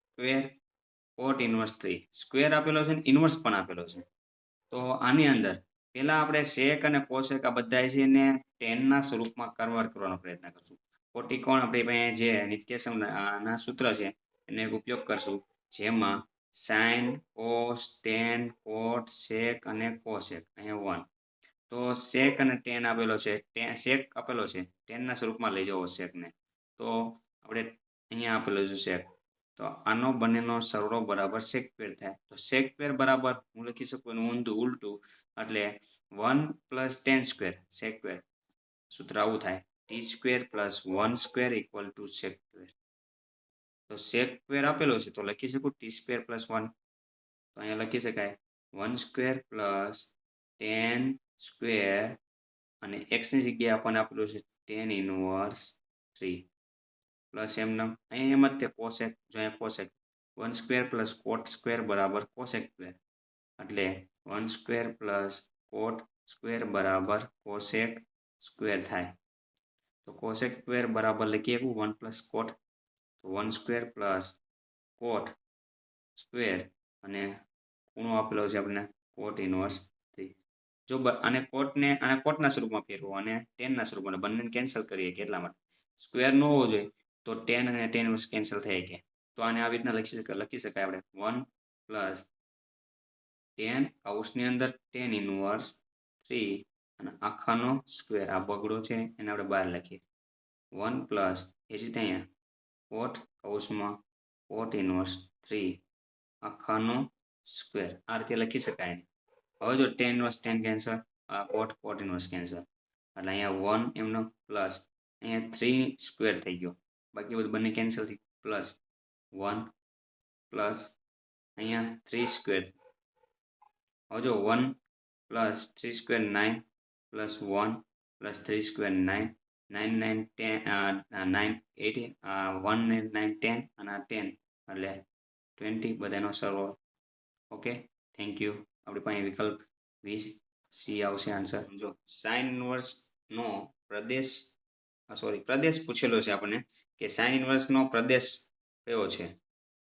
square cot inverse 3. Square આપેલો છે ને ઇનવર્સ પણ આપેલો છે. તો આની અંદર પહેલા આપણે સેક અને કોસેક આ બધા છે ને ટેનના સ્વરૂપમાં કન્વર્ટ કરવાનો પ્રયત્ન કરશું. કોટિકોણ આપણી પાસે જે નિત્યસમના સૂત્ર છે એને ઉપયોગ કરશું, જેમાં સાઇન, કોસ, ટેન, કોટ, સેક અને કોસેક અહીંયા 1. તો સેક અને ટેન આપેલો છે, સેક આપેલો છે, ટેનના સ્વરૂપમાં લઈ જવો સેકને. તો આપણે અહીંયા આપેલો છે સેક, તો આનો બંનેનો સરવાળો બરાબર સેક સ્ક્વેર થાય. તો સેક સ્ક્વેર બરાબર હું લખી શકું એનું ઊંધું ઉલટું એટલે 1 + tan સ્ક્વેર સેક સ્ક્વેર. સૂત્ર આવું થાય t square plus 1 square equal to sec square. તો સેક સ્ક્વેર આપેલો છે તો લખી શકું t સ્ક્વેર પ્લસ 1. તો અહીંયા લખી શકાય 1 સ્ક્વેર પ્લસ tan સ્ક્વેર અને x ની જગ્યાએ આપણને આપેલું છે tan ઇનવર્સ 3 પ્લસ એમનો અહીંયા એમ જ તે કોસેક, જો અહીંયા cosec 1 square plus cot square બરાબર કોસેક સ્ક્વેર એટલે 1 સ્ક્વેર પ્લસ કોટ સ્ક્વેર બરાબર કોસેક સ્ક્વેર થાય. તો કોસેક સ્ક્વેર બરાબર લખીએ 1 પ્લસ કોટ, તો 1 સ્ક્વેર પ્લસ કોટ સ્ક્વેર અને ખૂણો આપેલો છે આપણે કોટ ઇનવર્સ 3. જો આને કોટના સ્વરૂપમાં ફેરવો અને ટેનના સ્વરૂપમાં બંનેને કેન્સલ કરીએ કે એટલા માટે સ્ક્વેર ન હોવો જોઈએ તો ટેન અને ટેન ઇનવર્સ કેન્સલ થઈ ગયા. તો આને આવી રીતના લખી શકાય આપણે 1 પ્લસ ટેન કૌંસની અંદર ટેન ઇનવર્સ 3 અને આખાનો સ્ક્વેર આ બગડો છે એને આપણે બહાર લખીએ 1 પ્લસ એ જ રીતે અહીંયા કોટ કૌંસમાં કોટ ઇનવર્સ 3 આખાનો સ્ક્વેર આ રીતે લખી શકાય. હવે જો ટેન ઇનવર્સ ટેન કેન્સલ, આ કોટ ઇનવર્સ કેન્સલ એટલે અહીંયા 1 એમનો પ્લસ અહીંયા 3 સ્ક્વેર થઈ ગયો, બાકી બધું બંને કેન્સલ થઈ પ્લસ 1 પ્લસ અહીંયા 3 સ્ક્વેર. હવે જો 1 plus 3 square 9 plus 1 plus 3 square 9 9 9 10 9 18 1 ને 9 10 અને 10 એટલે 20 બધાનો સરવાળો. Okay, thank you. આપણી પાસે વિકલ્પ 20 સી આવશે આન્સર. જો સાઇન ઇનવર્સનો પ્રદેશ પૂછેલો છે આપણને કે સાઇન ઇનવર્સનો પ્રદેશ કયો છે.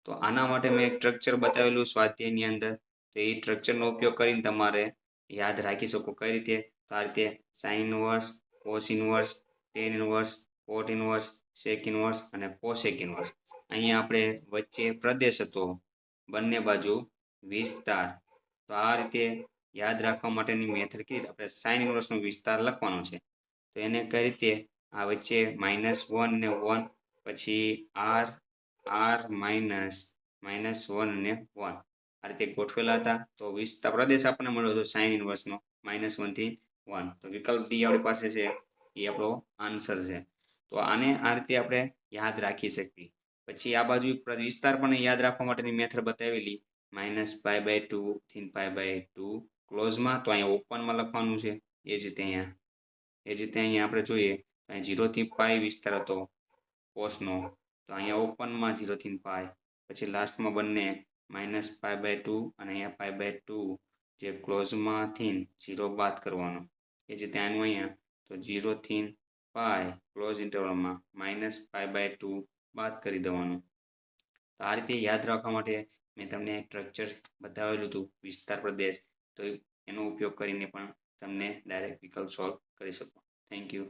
તો આના માટે મેં એક સ્ટ્રક્ચર બતાવેલું સ્વાધ્યાયની અંદર, તો એ સ્ટ્રક્ચરનો ઉપયોગ કરીને તમારે યાદ રાખી શકો કઈ રીતે, તો આ રીતે sine inverse, cos inverse, tan inverse, cot inverse, sec inverse અને કોસેક ઇનવર્સ. અહીંયા આપણે વચ્ચે પ્રદેશ હતો, બંને બાજુ વિસ્તાર. તો આ રીતે યાદ રાખવા માટેની મેથડ કીધી આપણે સાઇન ઇનવર્સનો વિસ્તાર લખવાનો છે. તો એને કઈ રીતે, આ વચ્ચે -1 ને 1, પછી r -1 ને 1 આ રીતે ગોઠવેલા હતા. તો વિસ્તાર પ્રદેશ આપણને મળ્યો હતો સાઇન ઇનવર્સનો -1 થી 1. તો વિકલ્પ ડી આપણી પાસે છે, એ આપણો આન્સર છે. તો આને આ રીતે આપણે યાદ રાખી શકીએ. પછી આ બાજુ વિસ્તાર પણ યાદ રાખવા માટેની મેથડ બતાવેલી, -π/2 થી π/2 ક્લોઝમાં. તો અહીંયા ઓપનમાં લખવાનું છે. એ જ રીતે અહીંયા આપણે જોઈએ, અહીંયા 0 થી π વિસ્તાર હતો કોસનો, તો અહીંયા ઓપનમાં 0 થી π, પછી લાસ્ટમાં બંને -π/2 અને અહીંયા π/2 જે ક્લોઝમાંથી 0 બાદ કરવાનો. એ જ રીતે આનું અહીંયા તો 0 થી π ક્લોઝ ઇન્ટરવલમાં -π/2 બાદ કરી દેવાનું. તો આ રીતે યાદ રાખવા માટે મેં તમને સ્ટ્રક્ચર બતાવેલું હતું વિસ્તાર પ્રદેશ. તો એનો ઉપયોગ કરીને પણ તમને ડાયરેક્ટ વિકલ્પ સોલ્વ કરી શકો. Thank you.